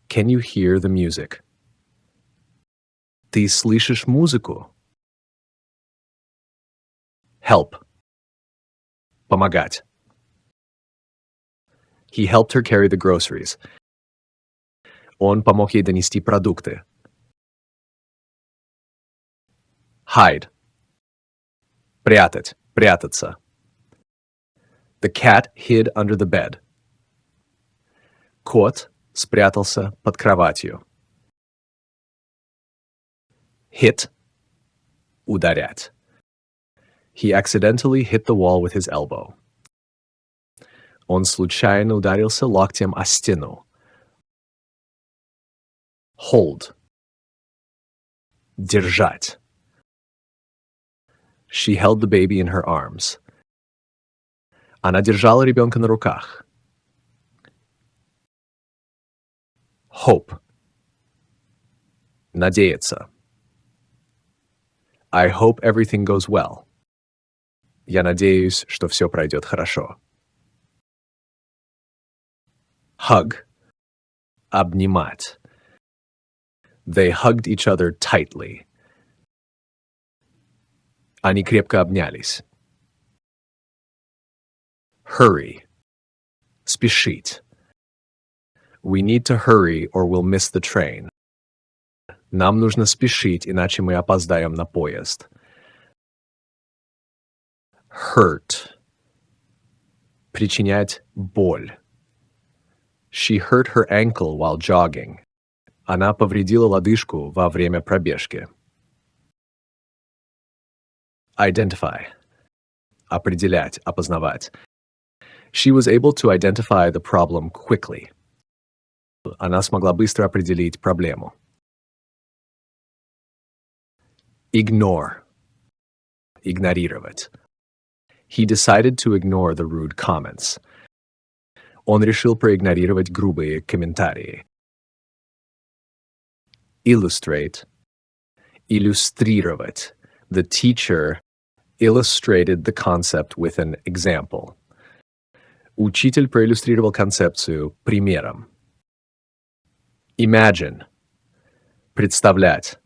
Can you hear the music? Ты слышишь музыку? Help – помогать. He helped her carry the groceries. Он помог ей донести продукты. Hide – прятать, прятаться. The cat hid under the bed. Кот спрятался под кроватью. Hit – ударять. He accidentally hit the wall with his elbow. Он случайно ударился локтем о стену. Hold – держать. She held the baby in her arms. Она держала ребенка на руках. Hope. Надеяться. I hope everything goes well. Я надеюсь, что все пройдет хорошо. Hug. Обнимать. They hugged each other tightly. Они крепко обнялись. Hurry. Спешить. We need to hurry or we'll miss the train. Нам нужно спешить, иначе мы опоздаем на поезд. Hurt. Причинять боль. She hurt her ankle while jogging. Она повредила лодыжку во время пробежки. Identify. Определять, опознавать. She was able to identify the problem quickly. Она смогла быстро определить проблему. Ignore. Игнорировать. He decided to ignore the rude comments. Он решил проигнорировать грубые комментарии. Illustrate. Иллюстрировать. The teacher illustrated the concept with an example. Учитель проиллюстрировал концепцию примером. Imagine. Представлять.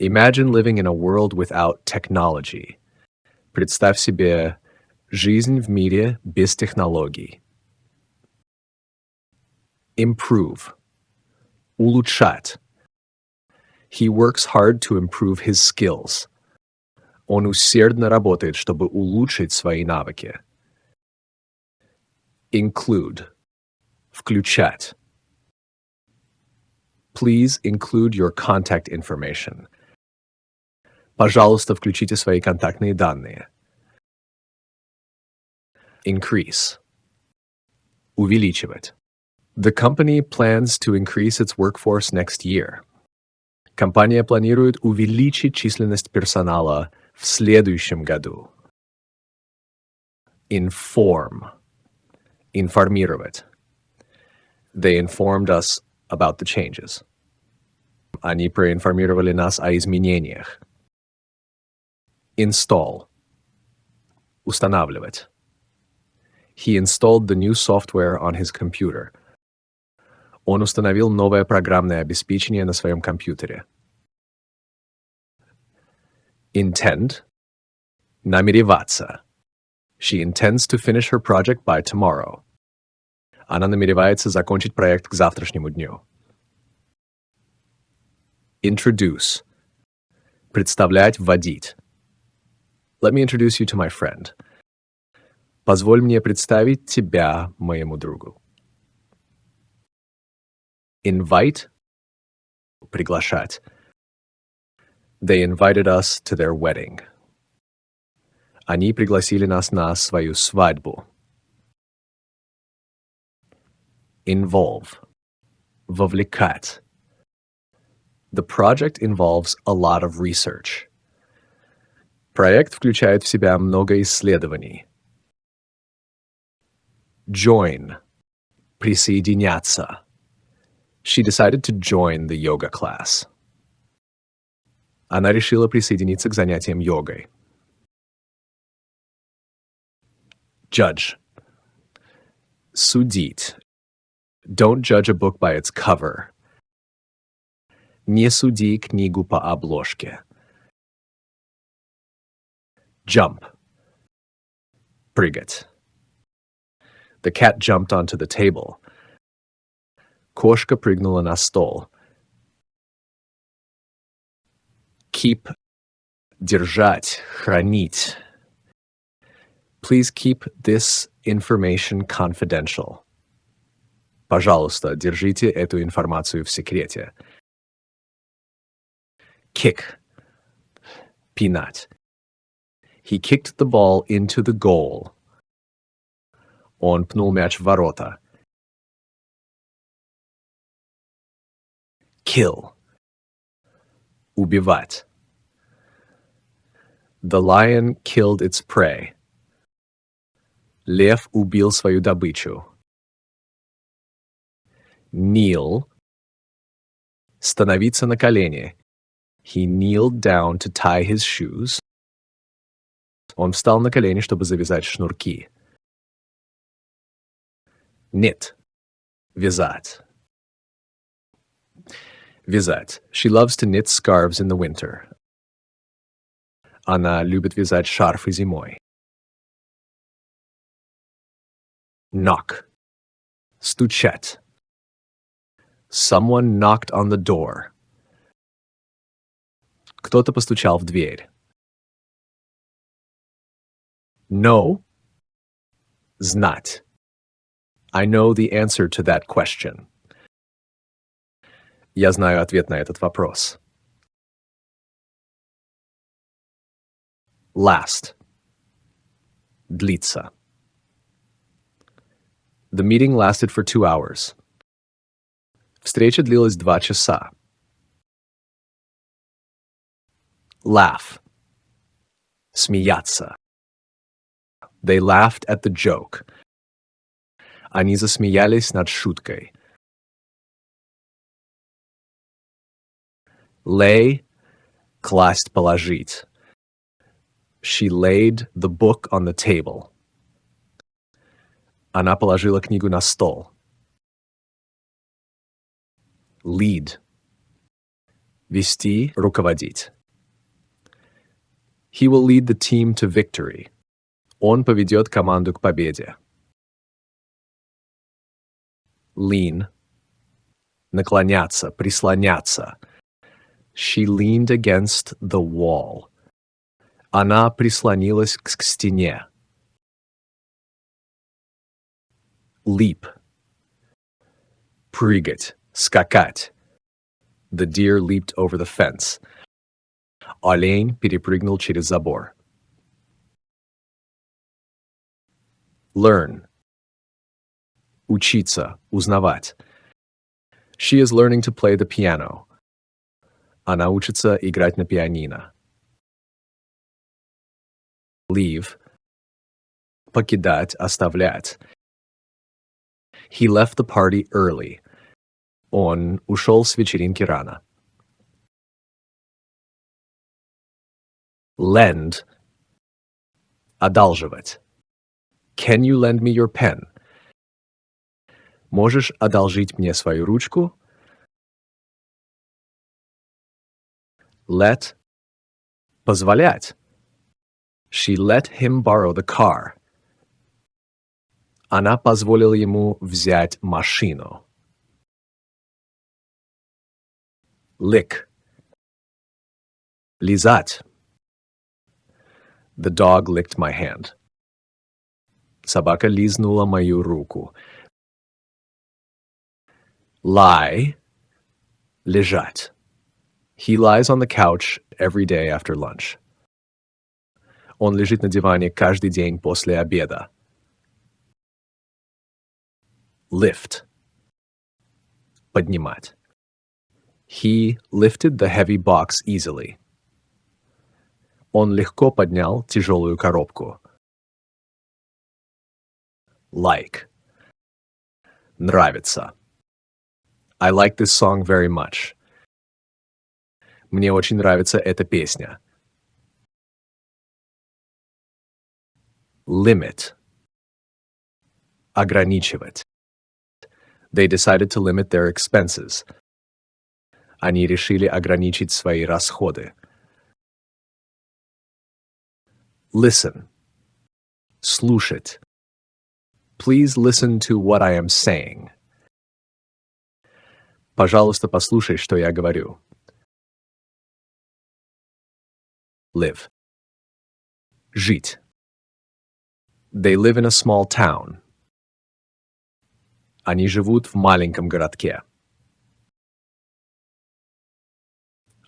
Imagine living in a world without technology. Представь себе жизнь в мире без технологий. Improve. Улучшать. He works hard to improve his skills. Он усердно работает, чтобы улучшить свои навыки. Include. Включать. Please include your contact information. Пожалуйста, включите свои контактные данные. Increase. Увеличивать. The company plans to increase its workforce next year. Компания планирует увеличить численность персонала в следующем году. Inform. Информировать. They informed us about the changes. Они проинформировали нас о изменениях. Install. Устанавливать. He installed the new software on his computer. Он установил новое программное обеспечение на своем компьютере. Intend. Намереваться. She intends to finish her project by tomorrow. Она намеревается закончить проект к завтрашнему дню. Introduce. Представлять, вводить. Let me introduce you to my friend. Позволь мне представить тебя моему другу. Invite. Приглашать. They invited us to their wedding. Они пригласили нас на свою свадьбу. Involve. Вовлекать. The project involves a lot of research. Проект включает в себя много исследований. Join. Присоединяться. She decided to join the yoga class. Она решила присоединиться к занятиям йогой. Judge. Судить. Don't judge a book by its cover. Не суди книгу по обложке. Jump. Прыгать. The cat jumped onto the table. Кошка прыгнула на стол. Keep. Держать, хранить. Please keep this information confidential. Пожалуйста, держите эту информацию в секрете. Kick. Пинать. He kicked the ball into the goal. Он пнул мяч в ворота. Kill. Убивать. The lion killed its prey. Лев убил свою добычу. Kneel. Становиться на колени. He kneeled down to tie his shoes. Он встал на колени, чтобы завязать шнурки. Knit. Вязать. Вязать. She loves to knit scarves in the winter. Она любит вязать шарфы зимой. Knock. Стучать. Someone knocked on the door. Кто-то постучал в дверь. Know. Знать. I know the answer to that question. Я знаю ответ на этот вопрос. Last. Длиться. The meeting lasted for 2 hours. Встреча длилась 2 часа. Laugh. Смеяться. They laughed at the joke. Они засмеялись над шуткой. Lay. Класть, положить. She laid the book on the table. Она положила книгу на стол. Lead. Вести, руководить. He will lead the team to victory. Он поведет команду к победе. Lean. Наклоняться, прислоняться. She leaned against the wall. Она прислонилась к стене. Leap. Прыгать, скакать. The deer leaped over the fence. Олень перепрыгнул через забор. Learn. Учиться, узнавать. She is learning to play the piano. Она учится играть на пианино. Leave. Покидать, оставлять. He left the party early. Он ушел с вечеринки рано. Lend. Одалживать. Can you lend me your pen? Можешь одолжить мне свою ручку? Let. Позволять. She let him borrow the car. Она позволила ему взять машину. Lick. Лизать. The dog licked my hand. Собака лизнула мою руку. Lie. Лежать. He lies on the couch every day after lunch. Он лежит на диване каждый день после обеда. Lift. Поднимать. He lifted the heavy box easily. Он легко поднял тяжелую коробку. Like. Нравится. I like this song very much. Мне очень нравится эта песня. Limit. Ограничивать. They decided to limit their expenses. Они решили ограничить свои расходы. Listen. Слушать. Please listen to what I am saying. Пожалуйста, послушай, что я говорю. Live. Жить. They live in a small town. Они живут в маленьком городке.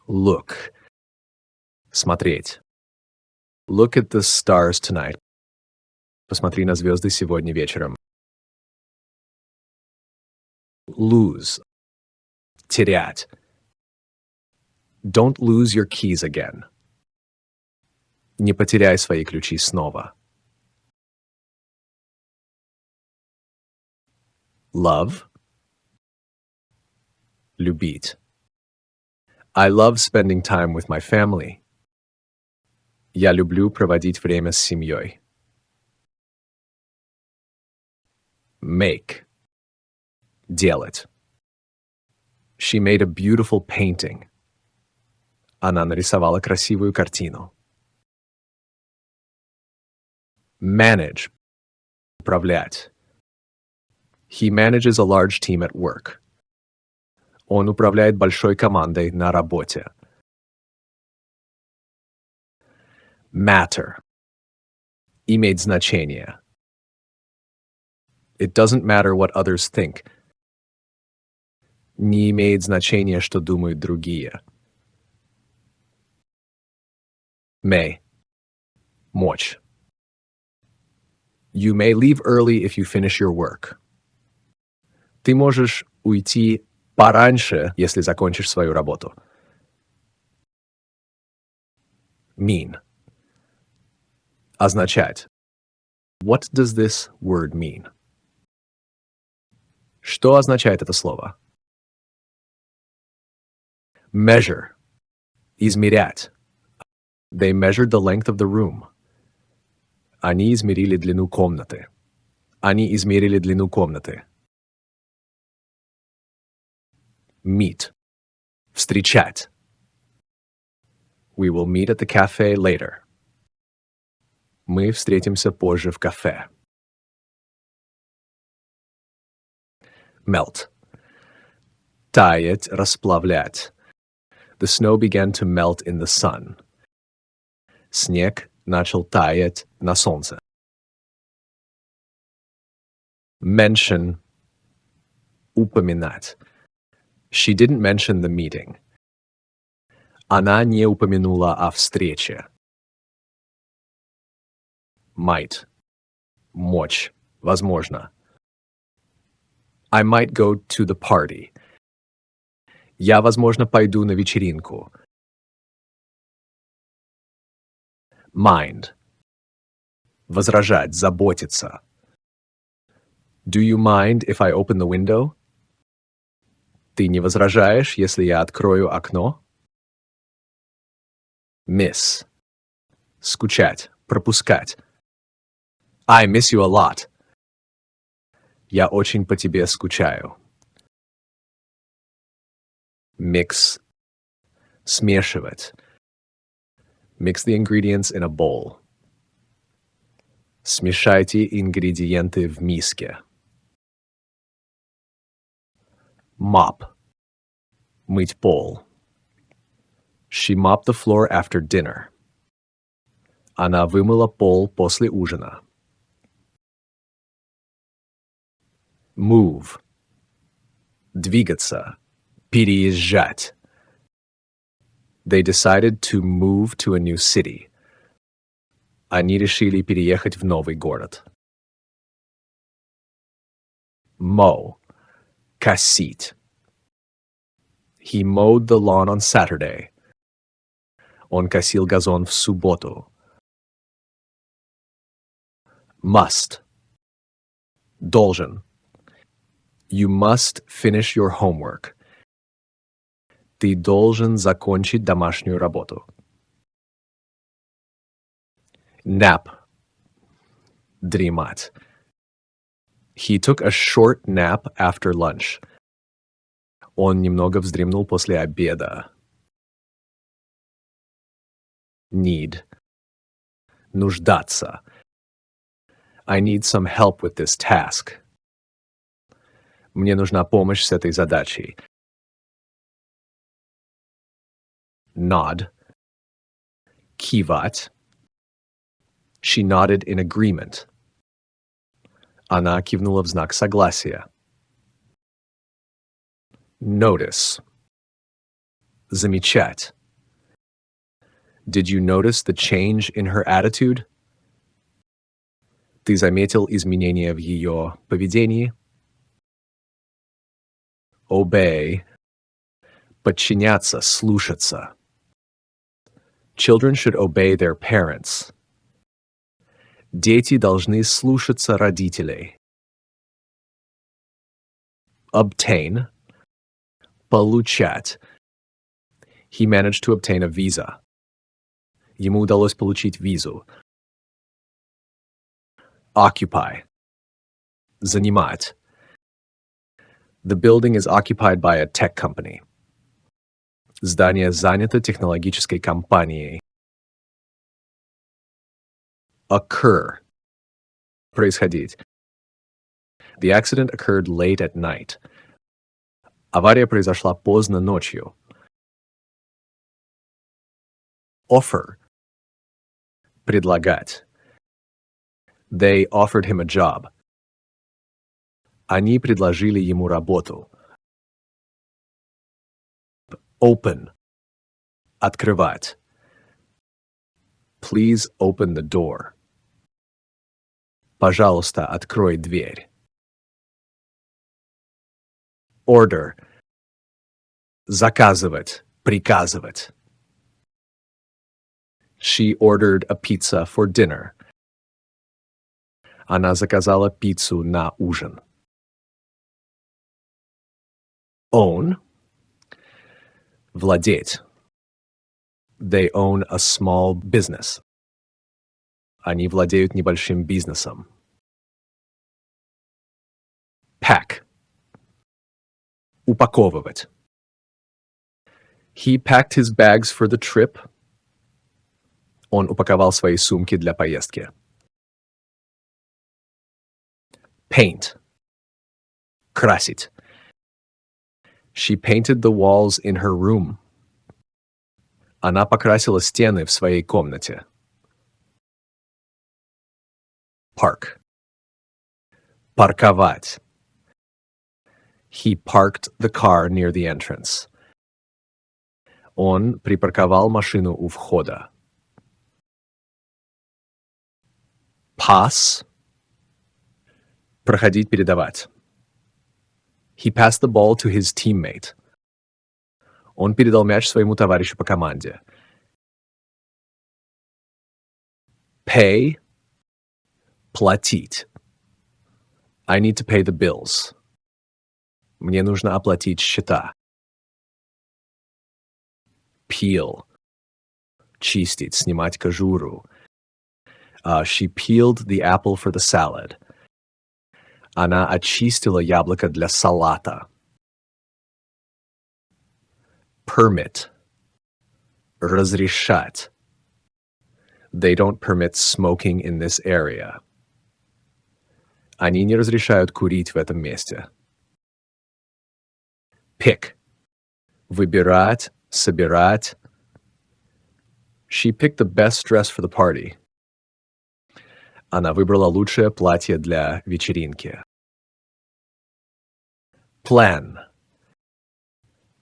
Look. Смотреть. Look at the stars tonight. Посмотри на звезды сегодня вечером. Lose. Терять. Don't lose your keys again. Не потеряй свои ключи снова. Love. Любить. I love spending time with my family. Я люблю проводить время с семьей. Make. Делать. She made a beautiful painting. Она нарисовала красивую картину. Manage. Управлять. He manages a large team at work. Он управляет большой командой на работе. Matter. Имеет значение. It doesn't matter what others think. Не имеет значения, что думают другие. May. Мочь. You may leave early if you finish your work. Ты можешь уйти пораньше, если закончишь свою работу. Mean. Означать. What does this word mean? Что означает это слово? Measure. Измерять. They measured the length of the room. Они измерили длину комнаты. Они измерили длину комнаты. Meet. Встречать. We will meet at the cafe later. Мы встретимся позже в кафе. Melt. Таять, расплавлять. The snow began to melt in the sun. Снег начал таять на солнце. Mention. Упоминать. She didn't mention the meeting. Она не упомянула о встрече. Might. Мочь. Возможно. I might go to the party. Я, возможно, пойду на вечеринку. Mind. Возражать, заботиться. Do you mind if I open the window? Ты не возражаешь, если я открою окно? Miss. Скучать, пропускать. I miss you a lot. Я очень по тебе скучаю. Mix. Смешивать. Mix the ingredients in a bowl. Смешайте ингредиенты в миске. Mop. Мыть пол. She mopped the floor after dinner. Она вымыла пол после ужина. Move. Двигаться. Переезжать. They decided to move to a new city. Они решили переехать в новый город. Mow. Косить. He mowed the lawn on Saturday. Он косил газон в субботу. Must. Должен. You must finish your homework. Ты должен закончить домашнюю работу. Nap. Дремать. He took a short nap after lunch. Он немного вздремнул после обеда. Need. Нуждаться. I need some help with this task. Мне нужна помощь с этой задачей. Nod. Кивать. She nodded in agreement. Она кивнула в знак согласия. Notice. Замечать. Did you notice the change in her attitude? Ты заметил изменения в ее поведении? Obey. Подчиняться, слушаться. Children should obey their parents. Дети должны слушаться родителей. Obtain. Получать. He managed to obtain a visa. Ему удалось получить визу. Occupy. Занимать. The building is occupied by a tech company. Здание занято технологической компанией. Occur. Происходить. The accident occurred late at night. Авария произошла поздно ночью. Offer. Предлагать. They offered him a job. Они предложили ему работу. Open. Открывать. Please open the door. Пожалуйста, открой дверь. Order. Заказывать, приказывать. She ordered a pizza for dinner. Она заказала пиццу на ужин. Own. Владеть. They own a small business. Они владеют небольшим бизнесом. Pack. Упаковывать. He packed his bags for the trip. Он упаковал свои сумки для поездки. Paint. Красить. She painted the walls in her room. Она покрасила стены в своей комнате. Park. Парковать. He parked the car near the entrance. Он припарковал машину у входа. Pass. Проходить, передавать. He passed the ball to his teammate. Он передал мяч своему товарищу по команде. Pay. Платить. I need to pay the bills. Мне нужно оплатить счета. Peel. Чистить, снимать кожуру. She peeled the apple for the salad. Она очистила яблоко для салата. Permit. Разрешать. They don't permit smoking in this area. Они не разрешают курить в этом месте. Pick. Выбирать, собирать. She picked the best dress for the party. Она выбрала лучшее платье для вечеринки. Plan.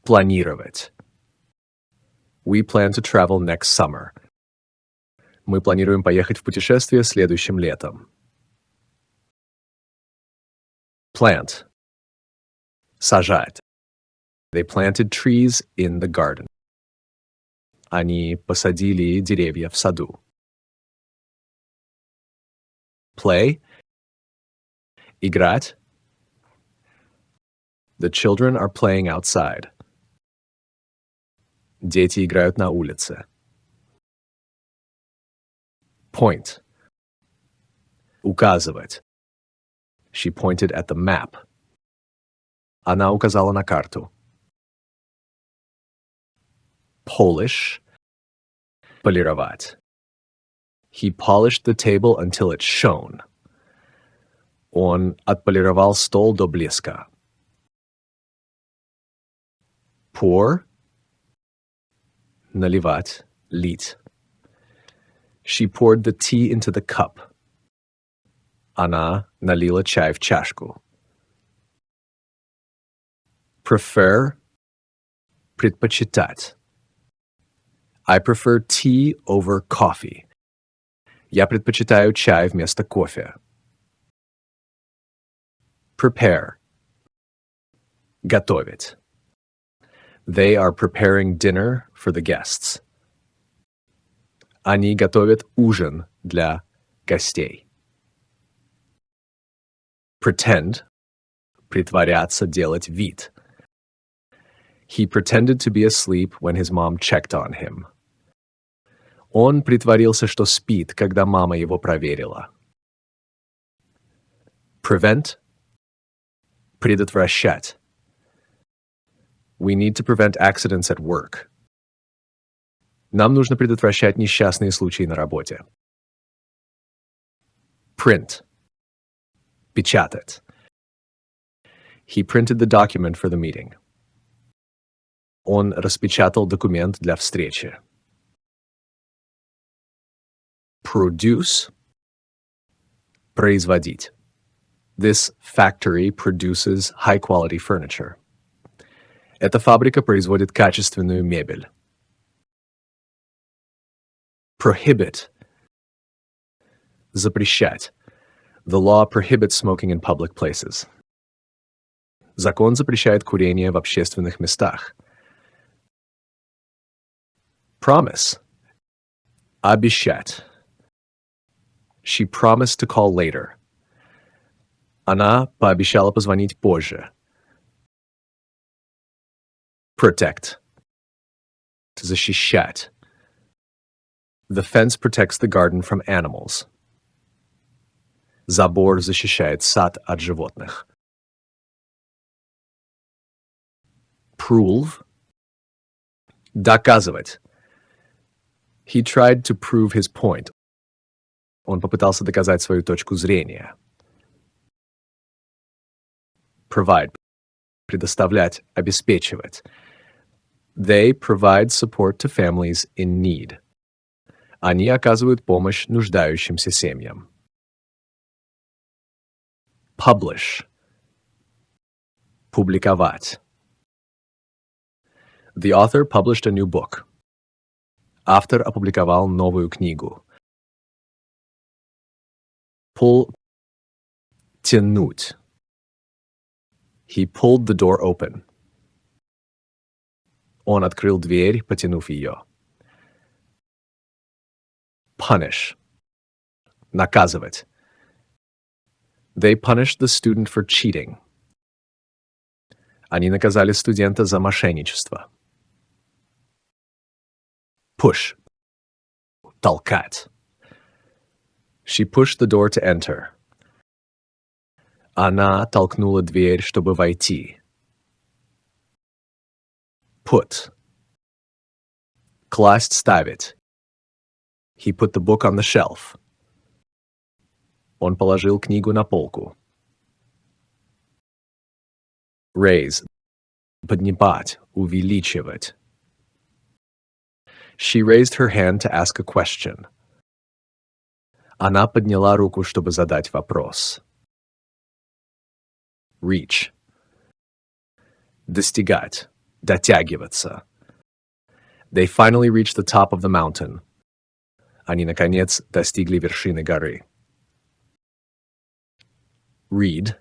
Планировать. We plan to travel next summer. Мы планируем поехать в путешествие следующим летом. Plant. Сажать. They planted trees in the garden. Они посадили деревья в саду. Play. Играть. The children are playing outside. Дети играют на улице. Point. Указывать. She pointed at the map. Она указала на карту. Polish. Полировать. He polished the table until it shone. Он отполировал стол до блеска. Pour. Наливать, лить. She poured the tea into the cup. Она налила чай в чашку. Prefer. Предпочитать. I prefer tea over coffee. Я предпочитаю чай вместо кофе. Prepare. Готовить. They are preparing dinner for the guests. Они готовят ужин для гостей. Pretend. Притворяться, делать вид. He pretended to be asleep when his mom checked on him. Он притворился, что спит, когда мама его проверила. Prevent – предотвращать. We need to prevent accidents at work. Нам нужно предотвращать несчастные случаи на работе. Print – печатать. He printed the document for the meeting. Он распечатал документ для встречи. Produce – производить. This factory produces high-quality furniture. Эта фабрика производит качественную мебель. Prohibit – запрещать. The law prohibits smoking in public places. Закон запрещает курение в общественных местах. Promise – обещать. She promised to call later. Она пообещала позвонить позже. Protect – защищать. The fence protects the garden from animals. Забор защищает сад от животных. Prove – доказывать. He tried to prove his point. Он попытался доказать свою точку зрения. Provide – предоставлять, обеспечивать. They provide support to families in need. Они оказывают помощь нуждающимся семьям. Publish – публиковать. The author published a new book. Автор опубликовал новую книгу. Pull – тянуть. He pulled the door open. Он открыл дверь, потянув ее. Punish – наказывать. They punished the student for cheating. Они наказали студента за мошенничество. Push – толкать. She pushed the door to enter. Она толкнула дверь, чтобы войти. Put – класть, ставить. He put the book on the shelf. Он положил книгу на полку. Raise – поднимать, увеличивать. She raised her hand to ask a question. Она подняла руку, чтобы задать вопрос. Reach – достигать, дотягиваться. They finally reached the top of the mountain. Они, наконец, достигли вершины горы. Read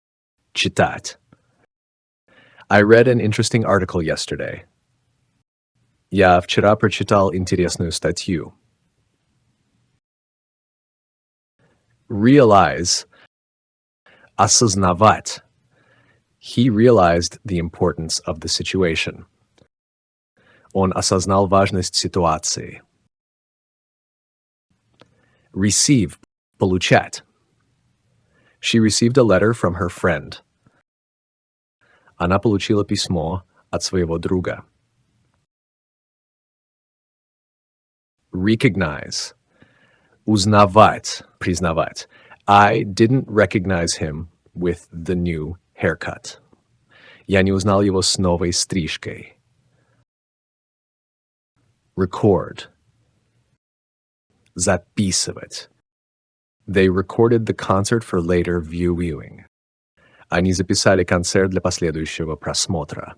– читать. I read an interesting article yesterday. Я вчера прочитал интересную статью. Realize – осознавать. He realized the importance of the situation. Он осознал важность ситуации. Receive – получать. She received a letter from her friend. Она получила письмо от своего друга. Recognize – узнавать, признавать. I didn't recognize him with the new haircut. Я не узнал его с новой стрижкой. Record – записывать. They recorded the concert for later viewing. Они записали концерт для последующего просмотра.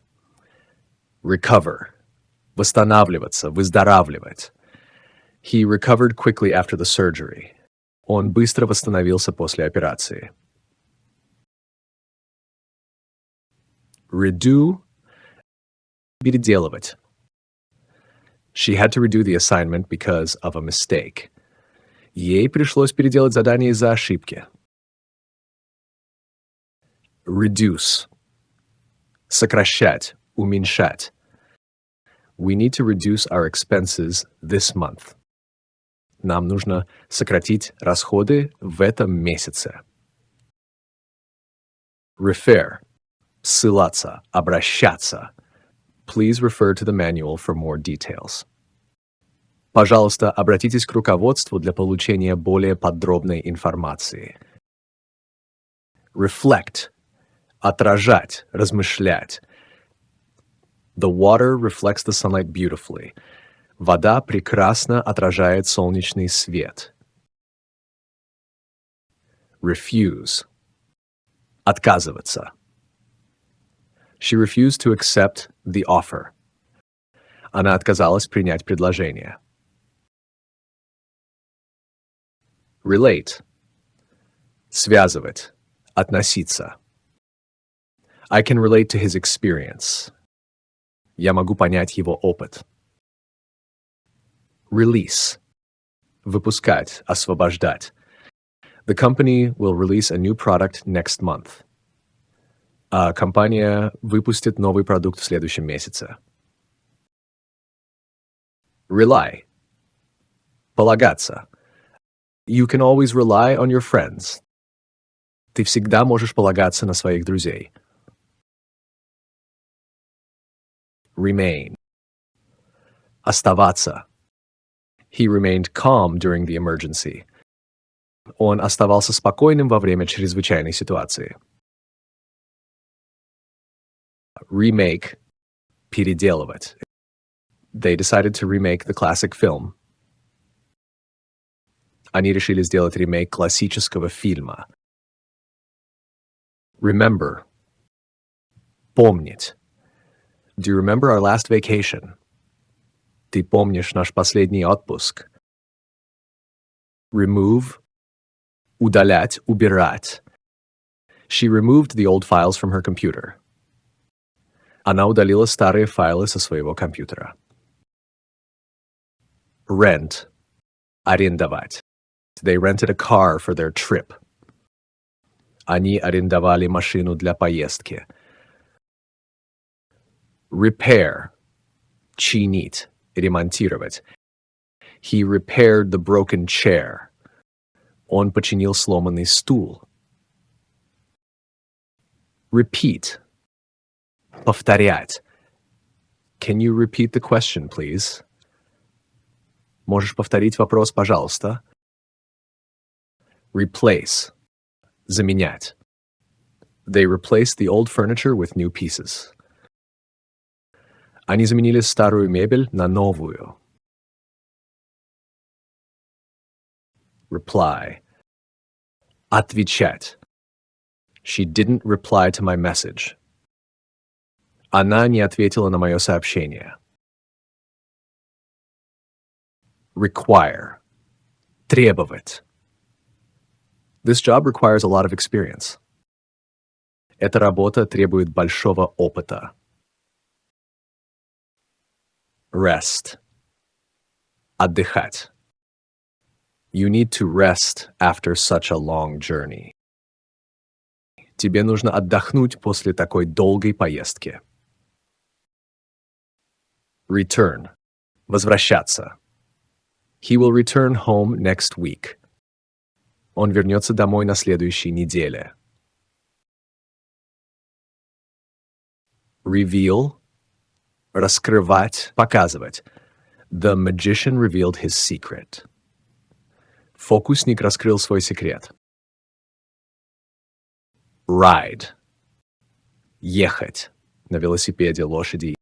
Recover – восстанавливаться, выздоравливать. He recovered quickly after the surgery. Он быстро восстановился после операции. Redo – переделывать. She had to redo the assignment because of a mistake. Ей пришлось переделать задание из-за ошибки. Reduce – сокращать, Уменьшать. We need to reduce our expenses this month. Нам нужно сократить расходы в этом месяце. Refer. Ссылаться, обращаться. Please refer to the manual for more details. Пожалуйста, обратитесь к руководству для получения более подробной информации. Reflect. Отражать, размышлять. The water reflects the sunlight beautifully. Вода прекрасно отражает солнечный свет. Refuse. Отказываться. She refused to accept the offer. Она отказалась принять предложение. Relate. Связывать. Относиться. I can relate to his experience. Я могу понять его опыт. Release. Выпускать, освобождать. The company will release a new product next month. А компания выпустит новый продукт в следующем месяце. Rely. Полагаться. You can always rely on your friends. Ты всегда можешь полагаться на своих друзей. Remain. Оставаться. He remained calm during the emergency. Он оставался спокойным во время чрезвычайной ситуации. Remake. Переделывать. They decided to remake the classic film. Они решили сделать ремейк классического фильма. Remember. Помнить. Do you remember our last vacation? Ты помнишь наш последний отпуск? Remove. Удалять, убирать. She removed the old files from her computer. Она удалила старые файлы со своего компьютера. Rent. Арендовать. They rented a car for their trip. Они арендовали машину для поездки. Repair. Чинить, ремонтировать. He repaired the broken chair. Он починил сломанный стул. Repeat. Повторять. Can you repeat the question, please? Можешь повторить вопрос, пожалуйста? Replace. Заменять. They replaced the old furniture with new pieces. Они заменили старую мебель на новую. Reply. Отвечать. She didn't reply to my message. Она не ответила на мое сообщение. Require. Требовать. This job requires a lot of experience. Эта работа требует большого опыта. Rest. Отдыхать. You need to rest after such a long journey. Тебе нужно отдохнуть после такой долгой поездки. Return. Возвращаться. He will return home next week. Он вернется домой на следующей неделе. Reveal. Раскрывать, показывать. The magician revealed his secret. Фокусник раскрыл свой секрет. Ride. Ехать. На велосипеде, лошади.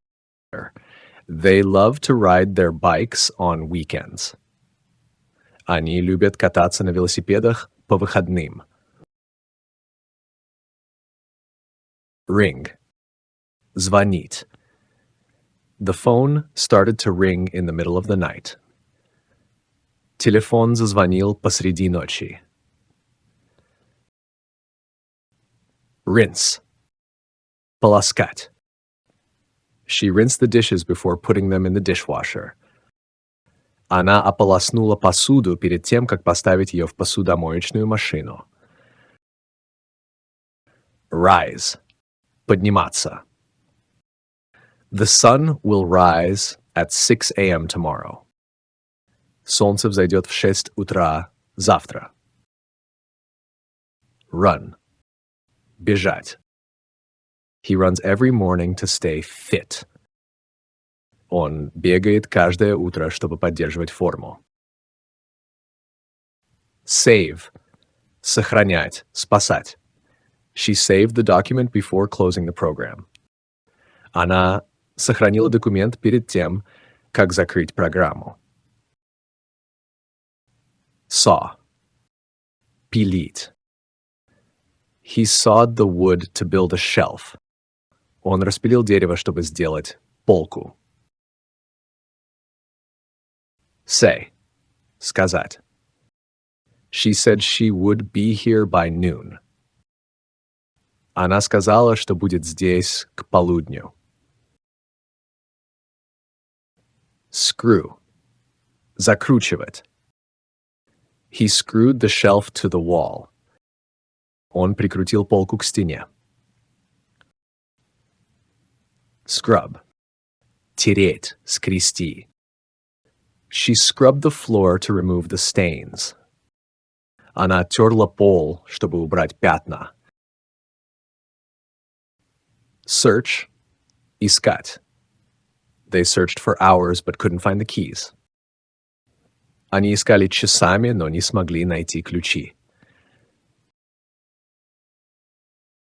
They love to ride their bikes on weekends. Они любят кататься на велосипедах по выходным. Ring. Звонить. The phone started to ring in the middle of the night. Телефон зазвонил посреди ночи. Rinse. Полоскать. She rinsed the dishes before putting them in the dishwasher. Она ополоснула посуду перед тем, как поставить ее в посудомоечную машину. Rise. Подниматься. The sun will rise at 6 a.m. tomorrow. Солнце взойдет в 6 утра завтра. Run. Бежать. He runs every morning to stay fit. Он бегает каждое утро, чтобы поддерживать форму. Save. Сохранять, спасать. She saved the document before closing the program. Она сохранила документ перед тем, как закрыть программу. Saw. Пилить. He sawed the wood to build a shelf. Он распилил дерево, чтобы сделать полку. Say. Сказать. She said she would be here by noon. Она сказала, что будет здесь к полудню. Screw. Закручивать. He screwed the shelf to the wall. Он прикрутил полку к стене. Scrub. Тереть, скрести. She scrubbed the floor to remove the stains. Она терла пол, чтобы убрать пятна. Search. Искать. They searched for hours, but couldn't find the keys. Они искали часами, но не смогли найти ключи.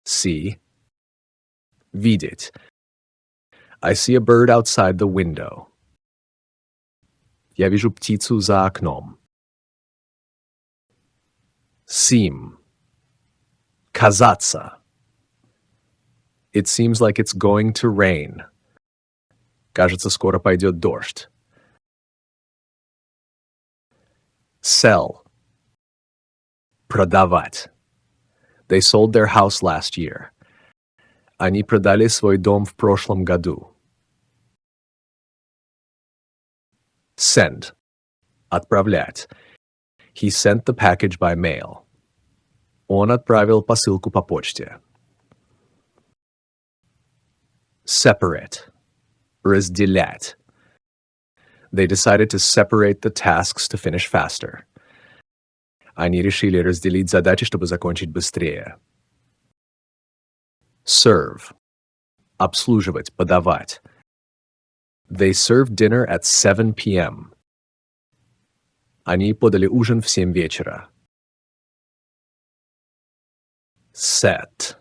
See. Видеть. I see a bird outside the window. Я вижу птицу за окном. Seem. Казаться. It seems like it's going to rain. Кажется, скоро пойдет дождь. Sell. Продавать. They sold their house last year. Они продали свой дом в прошлом году. Send. Отправлять. He sent the package by mail. Он отправил посылку по почте. Separate. Разделять. They decided to separate the tasks to finish faster. Они решили разделить задачи, чтобы закончить быстрее. Serve. Обслуживать, подавать. They served dinner at 7 p.m. Они подали ужин в 7 вечера. Set.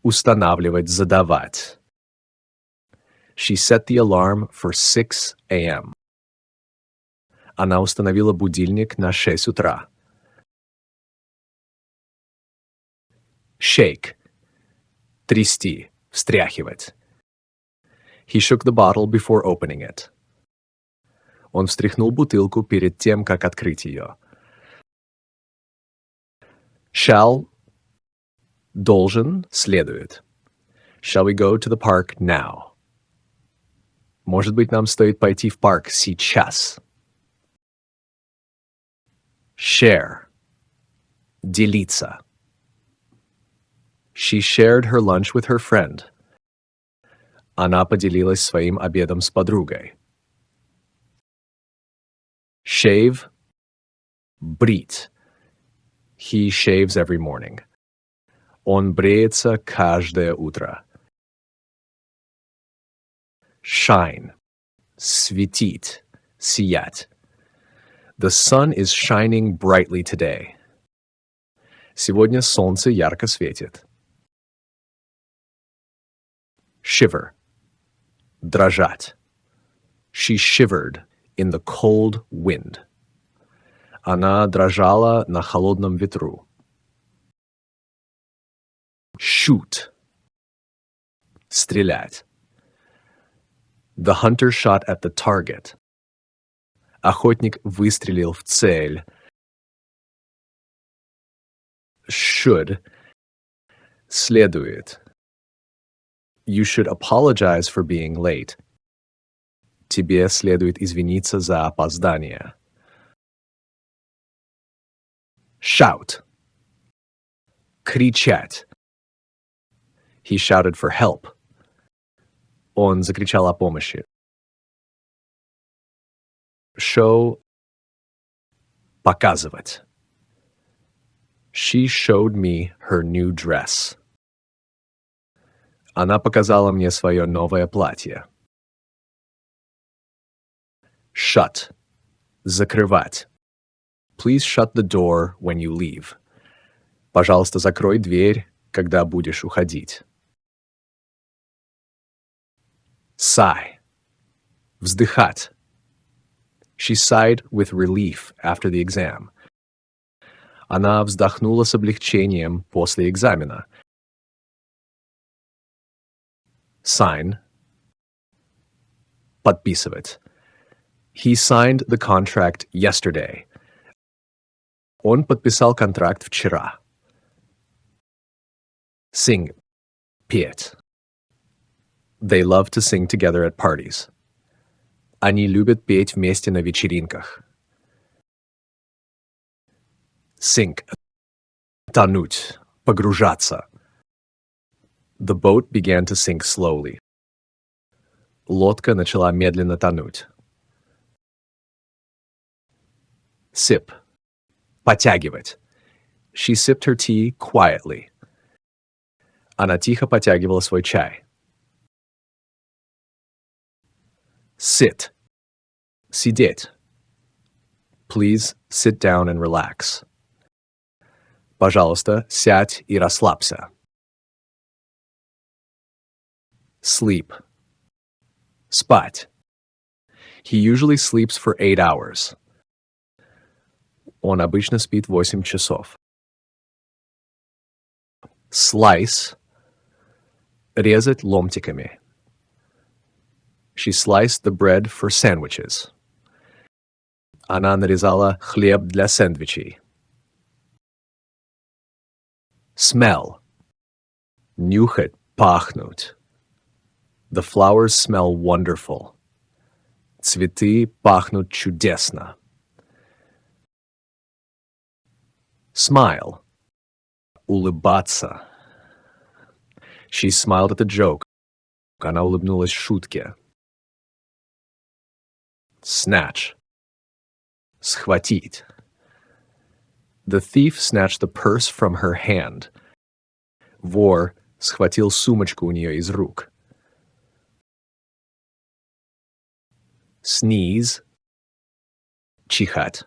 Устанавливать, задавать. She set the alarm for 6 a.m. Она установила будильник на 6 утра. Shake. Трясти, встряхивать. He shook the bottle before opening it. Он встряхнул бутылку перед тем, как открыть ее. Shall. Должен, следует. Shall we go to the park now? Может быть, нам стоит пойти в парк сейчас. Share. Делиться. She shared her lunch with her friend. Она поделилась своим обедом с подругой. Shave. Брить. He shaves every morning. Он бреется каждое утро. Shine. Светить. Сиять. The sun is shining brightly today. Сегодня солнце ярко светит. Shiver. Дрожать. She shivered in the cold wind. Она дрожала на холодном ветру. Shoot. Стрелять. The hunter shot at the target. Охотник выстрелил в цель. Should. Следует. You should apologize for being late. Тебе следует извиниться за опоздание. Shout. Кричать. He shouted for help. Он закричал о помощи. Show – показывать. She showed me her new dress. Она показала мне свое новое платье. Shut – закрывать. Please shut the door when you leave. Пожалуйста, закрой дверь, когда будешь уходить. Sigh – вздыхать. She sighed with relief after the exam. Она вздохнула с облегчением после экзамена. Sign – подписывать. He signed the contract yesterday. Он подписал контракт вчера. Sing – петь. They love to sing together at parties. Они любят петь вместе на вечеринках. Sink – тонуть, погружаться. The boat began to sink slowly. Лодка начала медленно тонуть. Sip – потягивать. She sipped her tea quietly. Она тихо потягивала свой чай. Sit – сидеть. Please sit down and relax. Пожалуйста, сядь и расслабься. Sleep – спать. He usually sleeps for 8 hours. Он обычно спит 8 часов. Slice – резать ломтиками. She sliced the bread for sandwiches. Она нарезала хлеб для сэндвичей. Smell – нюхать, пахнуть. The flowers smell wonderful. Цветы пахнут чудесно. Smile – улыбаться. She smiled at the joke. Она улыбнулась шутке. Snatch – схватить. The thief snatched the purse from her hand. Вор схватил сумочку у нее из рук. Sneeze – чихать.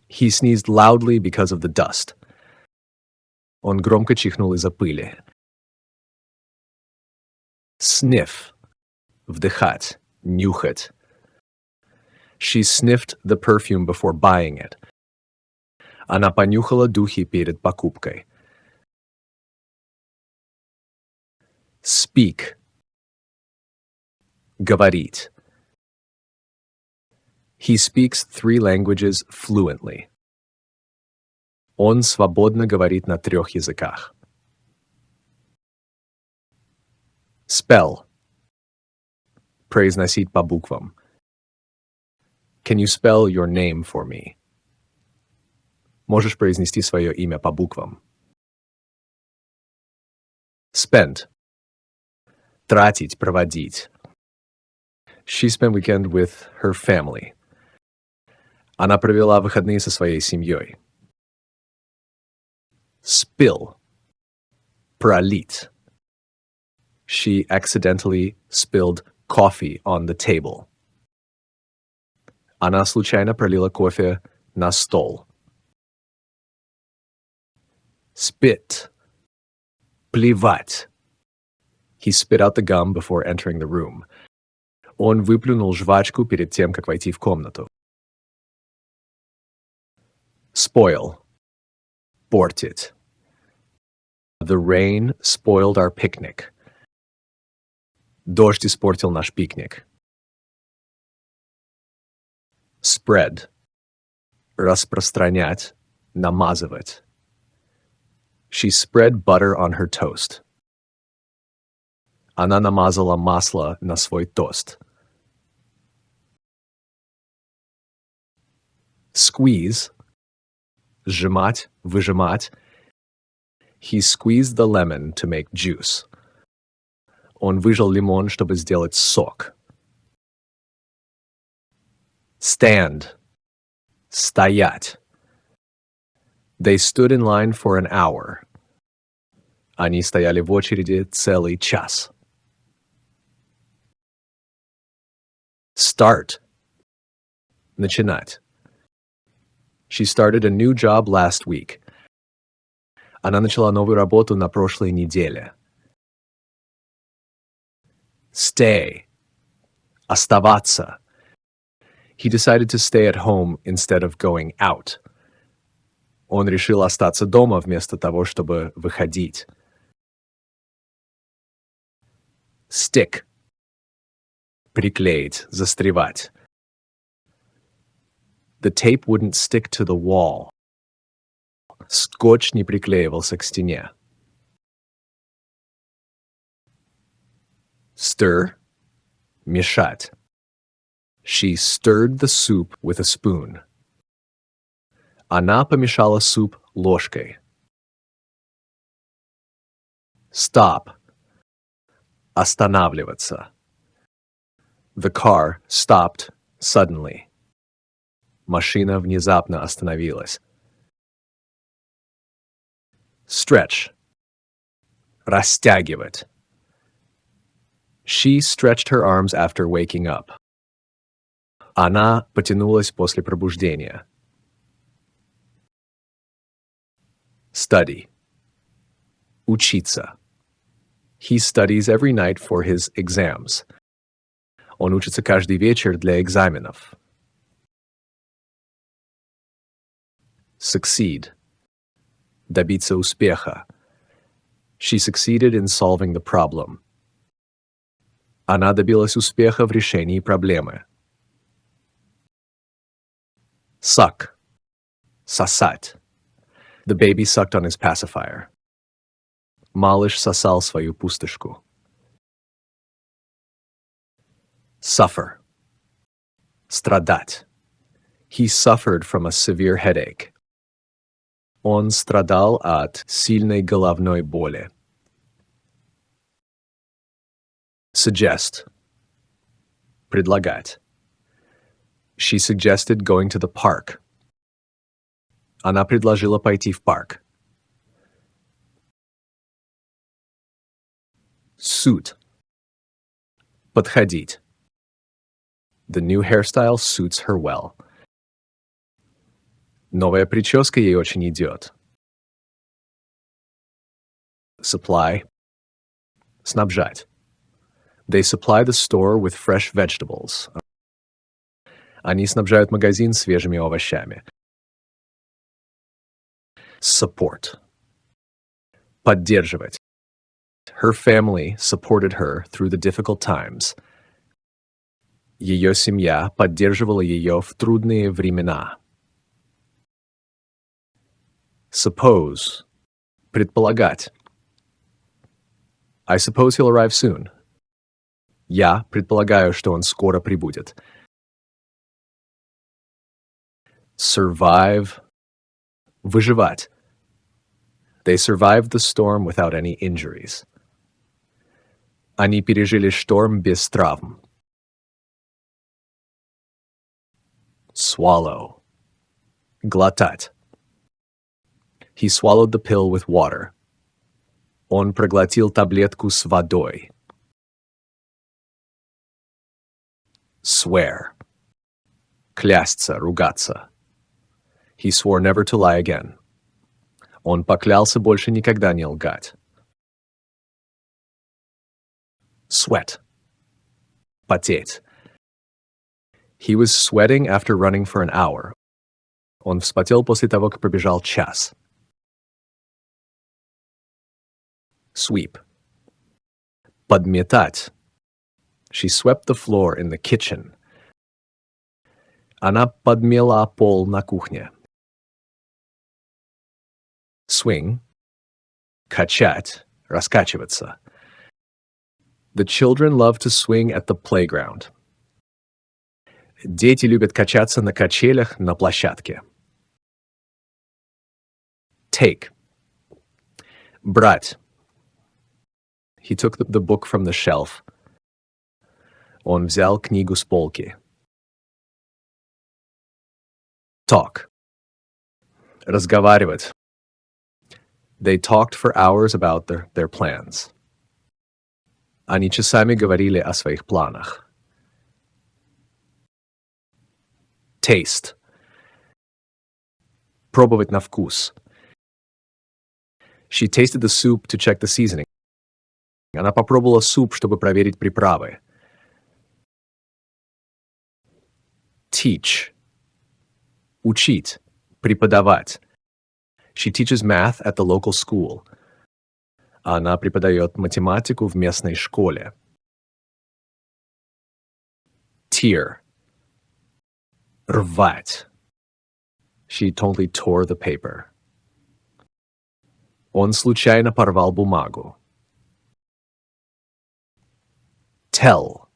He sneezed loudly because of the dust. Он громко чихнул из-за пыли. Sniff – вдыхать, нюхать. She sniffed the perfume before buying it. Она понюхала духи перед покупкой. Speak – говорить. He speaks 3 languages fluently. Он свободно говорит на 3 языках. Spell – произносить по буквам. Can you spell your name for me? Можешь произнести свое имя по буквам. Spend – тратить, проводить. She spent weekend with her family. Она провела выходные со своей семьей. Spill – пролить. She accidentally spilled coffee on the table. Она случайно пролила кофе на стол. Spit – плевать. He spit out the gum before entering the room. Он выплюнул жвачку перед тем, как войти в комнату. Spoil – портить. The rain spoiled our picnic. Дождь испортил наш пикник. Spread – распространять, намазывать. She spread butter on her toast. Она намазала масло на свой тост. Squeeze – сжимать, выжимать. He squeezed the lemon to make juice. Он выжал лимон, чтобы сделать сок. Stand. Стоять. They stood in line for an hour. Они стояли в очереди целый час. Start. Начинать. She started a new job last week. Она начала новую работу на прошлой неделе. Stay. Оставаться. He decided to stay at home instead of going out. Он решил остаться дома вместо того, чтобы выходить. Stick. Приклеить, застревать. The tape wouldn't stick to the wall. Скотч не приклеивался к стене. Stir. Мешать. She stirred the soup with a spoon. Она помешала суп ложкой. Stop. Останавливаться. The car stopped suddenly. Машина внезапно остановилась. Stretch. Растягивать. She stretched her arms after waking up. Она потянулась после пробуждения. Study. Учиться. He studies every night for his exams. Он учится каждый вечер для экзаменов. Succeed. Добиться успеха. She succeeded in solving the problem. Она добилась успеха в решении проблемы. Suck. Сосать. The baby sucked on his pacifier. Малыш сосал свою пустышку. Suffer. Страдать. He suffered from a severe headache. Он страдал от сильной головной боли. Suggest. Предлагать. She suggested going to the park. Она предложила пойти в парк. Suit. Подходить. The new hairstyle suits her well. Новая прическа ей очень идет. Supply. Снабжать. They supply the store with fresh vegetables. Они снабжают магазин свежими овощами. Support. Поддерживать. Her family supported her through the difficult times. Ее семья поддерживала ее в трудные времена. Suppose. Предполагать. I suppose he'll arrive soon. Я предполагаю, что он скоро прибудет. Survive. Выживать. They survived the storm without any injuries. Они пережили шторм без травм. Swallow. Глотать. He swallowed the pill with water. Он проглотил таблетку с водой. Swear. Клясться, ругаться. He swore never to lie again. Он поклялся больше никогда не лгать. Sweat. Потеть. He was sweating after running for an hour. Он вспотел после того, как пробежал час. Sweep. Подметать. She swept the floor in the kitchen. Она подмела пол на кухне. Swing. Качать, раскачиваться. The children love to swing at the playground. Дети любят качаться на качелях на площадке. Take. Брать. He took the book from the shelf. Он взял книгу с полки. Talk. Разговаривать. They talked for hours about their plans. Они часами говорили о своих планах. Taste. Пробовать на вкус. She tasted the soup to check the seasoning. Она попробовала суп, чтобы проверить приправы. Teach. Учить. Преподавать. She teaches math at the local school. Она преподает математику в местной школе. Tear. Рвать. She totally tore the paper. Он случайно порвал бумагу. Tell.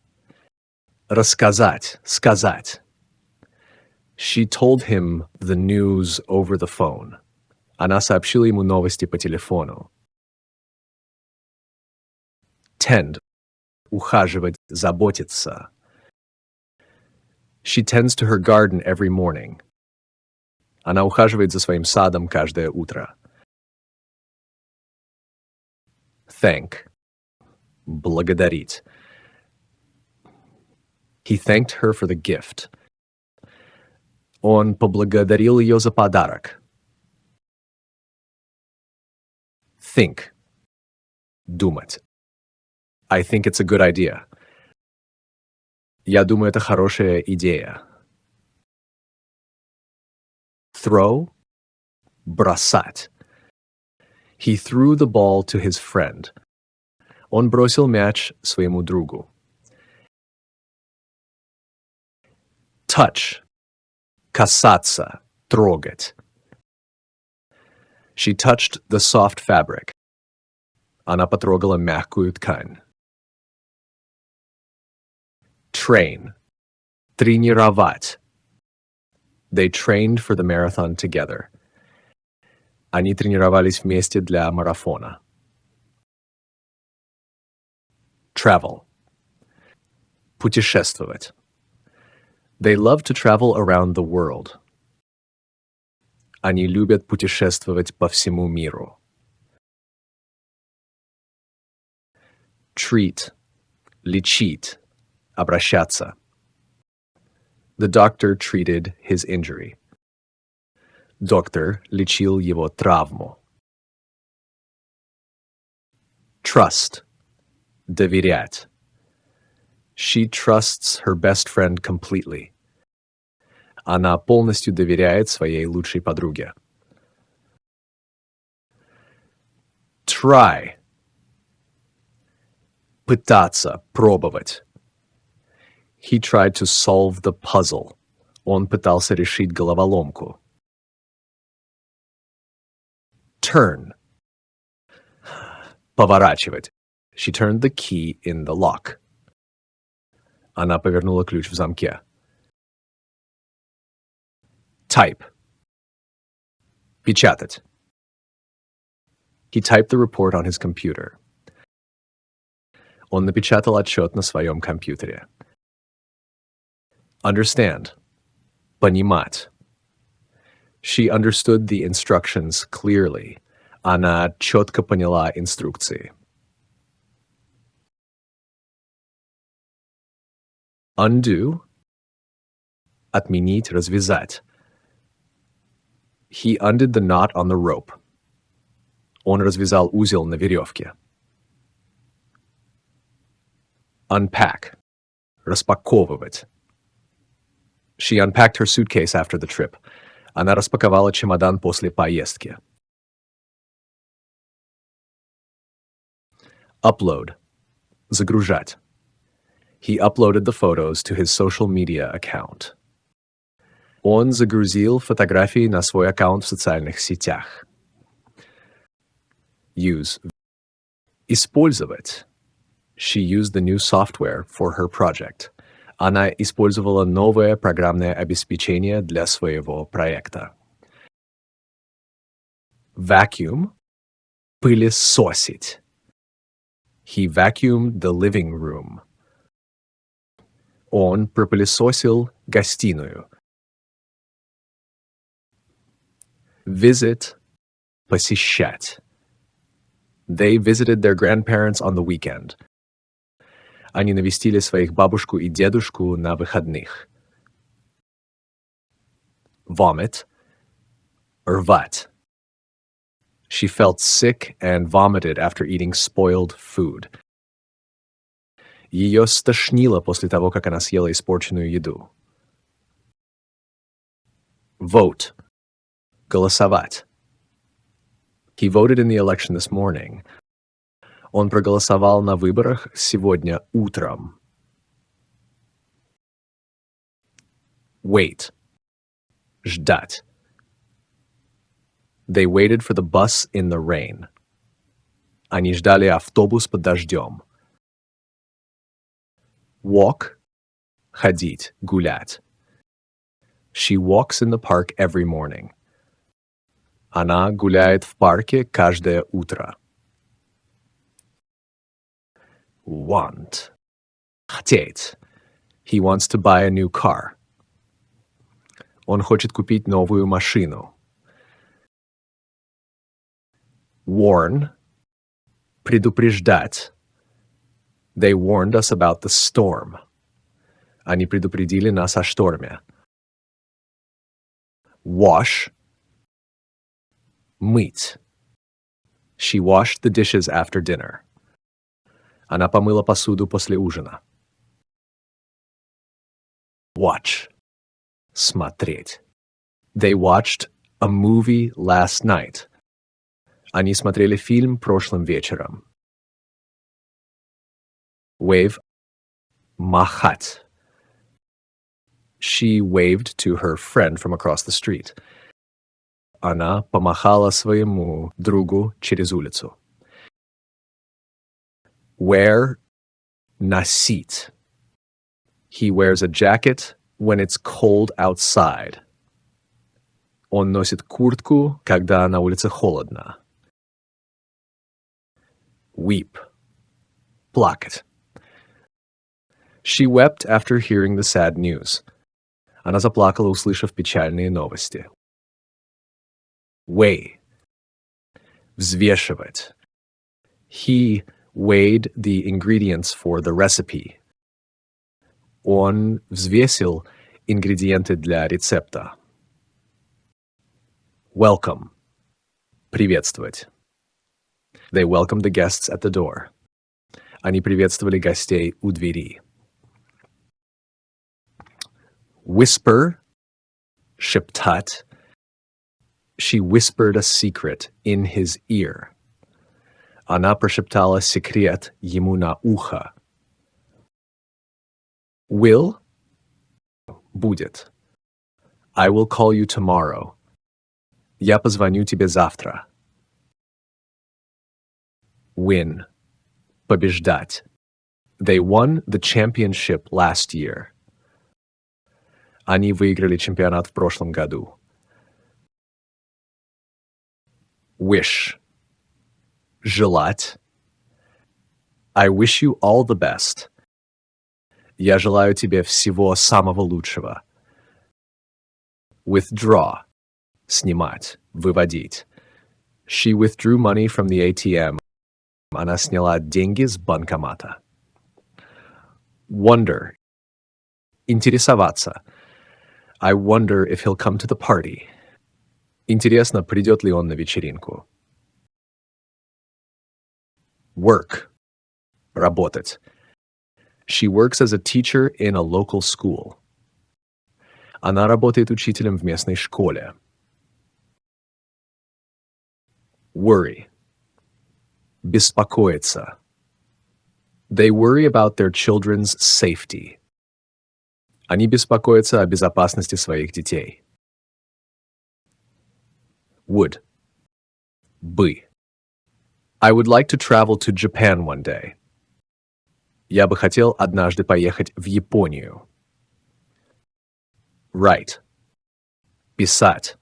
Рассказать, сказать. She told him the news over the phone. Она сообщила ему новости по телефону. Tend. Ухаживать, заботиться. She tends to her garden every morning. Она ухаживает за своим садом каждое утро. Thank. Благодарить. He thanked her for the gift. Он поблагодарил ее за подарок. Think. Думать. I think it's a good idea. Я думаю, это хорошая идея. Throw. Бросать. He threw the ball to his friend. Он бросил мяч своему другу. Touch. Касаться, трогать. She touched the soft fabric. Она потрогала мягкую ткань. Train. Тренировать. They trained for the marathon together. Они тренировались вместе для марафона. Travel. Путешествовать. They love to travel around the world. Они любят путешествовать по всему миру. Treat. Лечить. Обращаться. The doctor treated his injury. Доктор лечил его травму. Trust. Доверять. She trusts her best friend completely. Она полностью доверяет своей лучшей подруге. Try. Пытаться, пробовать. He tried to solve the puzzle. Он пытался решить головоломку. Turn. Поворачивать. She turned the key in the lock. Она повернула ключ в замке. Type. Печатать. He typed the report on his computer. Он напечатал отчет на своем компьютере. Understand. Понимать. She understood the instructions clearly. Она четко поняла инструкции. Undo. Отменить, развязать. He undid the knot on the rope. Он развязал узел на веревке. Unpack. Распаковывать. She unpacked her suitcase after the trip. Она распаковала чемодан после поездки. Upload. Загружать. He uploaded the photos to his social media account. Он загрузил фотографии на свой аккаунт в социальных сетях. Use. Использовать. She used the new software for her project. Она использовала новое программное обеспечение для своего проекта. Vacuum. Пылесосить. He vacuumed the living room. Он пропылесосил гостиную. Visit – посещать. They visited their grandparents on the weekend. Они навестили своих бабушку и дедушку на выходных. Vomit – рвать. She felt sick and vomited after eating spoiled food. Ее стошнило после того, как она съела испорченную еду. Vote – голосовать. He voted in the election this morning. Он проголосовал на выборах сегодня утром. Wait – ждать. They waited for the bus in the rain. Они ждали автобус под дождем. Walk – ходить, гулять. She walks in the park every morning. Она гуляет в парке каждое утро. Want – хотеть. He wants to buy a new car. Он хочет купить новую машину. Warn – предупреждать. They warned us about the storm. Они предупредили нас о шторме. Wash – мыть. She washed the dishes after dinner. Она помыла посуду после ужина. Watch – смотреть. They watched a movie last night. Они смотрели фильм прошлым вечером. Wave – махать. She waved to her friend from across the street. Она помахала своему другу через улицу. Wear – носить. He wears a jacket when it's cold outside. Он носит куртку, когда на улице холодно. Weep – плакать. She wept after hearing the sad news. Она заплакала, услышав печальные новости. Weigh – взвешивать. He weighed the ingredients for the recipe. Он взвесил ингредиенты для рецепта. Welcome – приветствовать. They welcomed the guests at the door. Они приветствовали гостей у двери. Whisper – шептать. She whispered a secret in his ear. Она прошептала секрет ему на ухо. Will – будет. I will call you tomorrow. Я позвоню тебе завтра. Win – побеждать. They won the championship last year. Они выиграли чемпионат в прошлом году. Wish – желать. I wish you all the best. Я желаю тебе всего самого лучшего. Withdraw – снимать, выводить. She withdrew money from the ATM. Она сняла деньги с банкомата. Wonder – интересоваться. I wonder if he'll come to the party. Интересно, придет ли он на вечеринку. Work – работать. She works as a teacher in a local school. Она работает учителем в местной школе. Worry – беспокоиться. They worry about their children's safety. Они беспокоятся о безопасности своих детей. Would – бы. I would like to travel to Japan one day. Я бы хотел однажды поехать в Японию. Write – писать.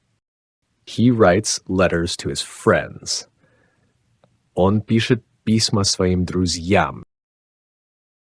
He writes letters to his friends. Он пишет письма своим друзьям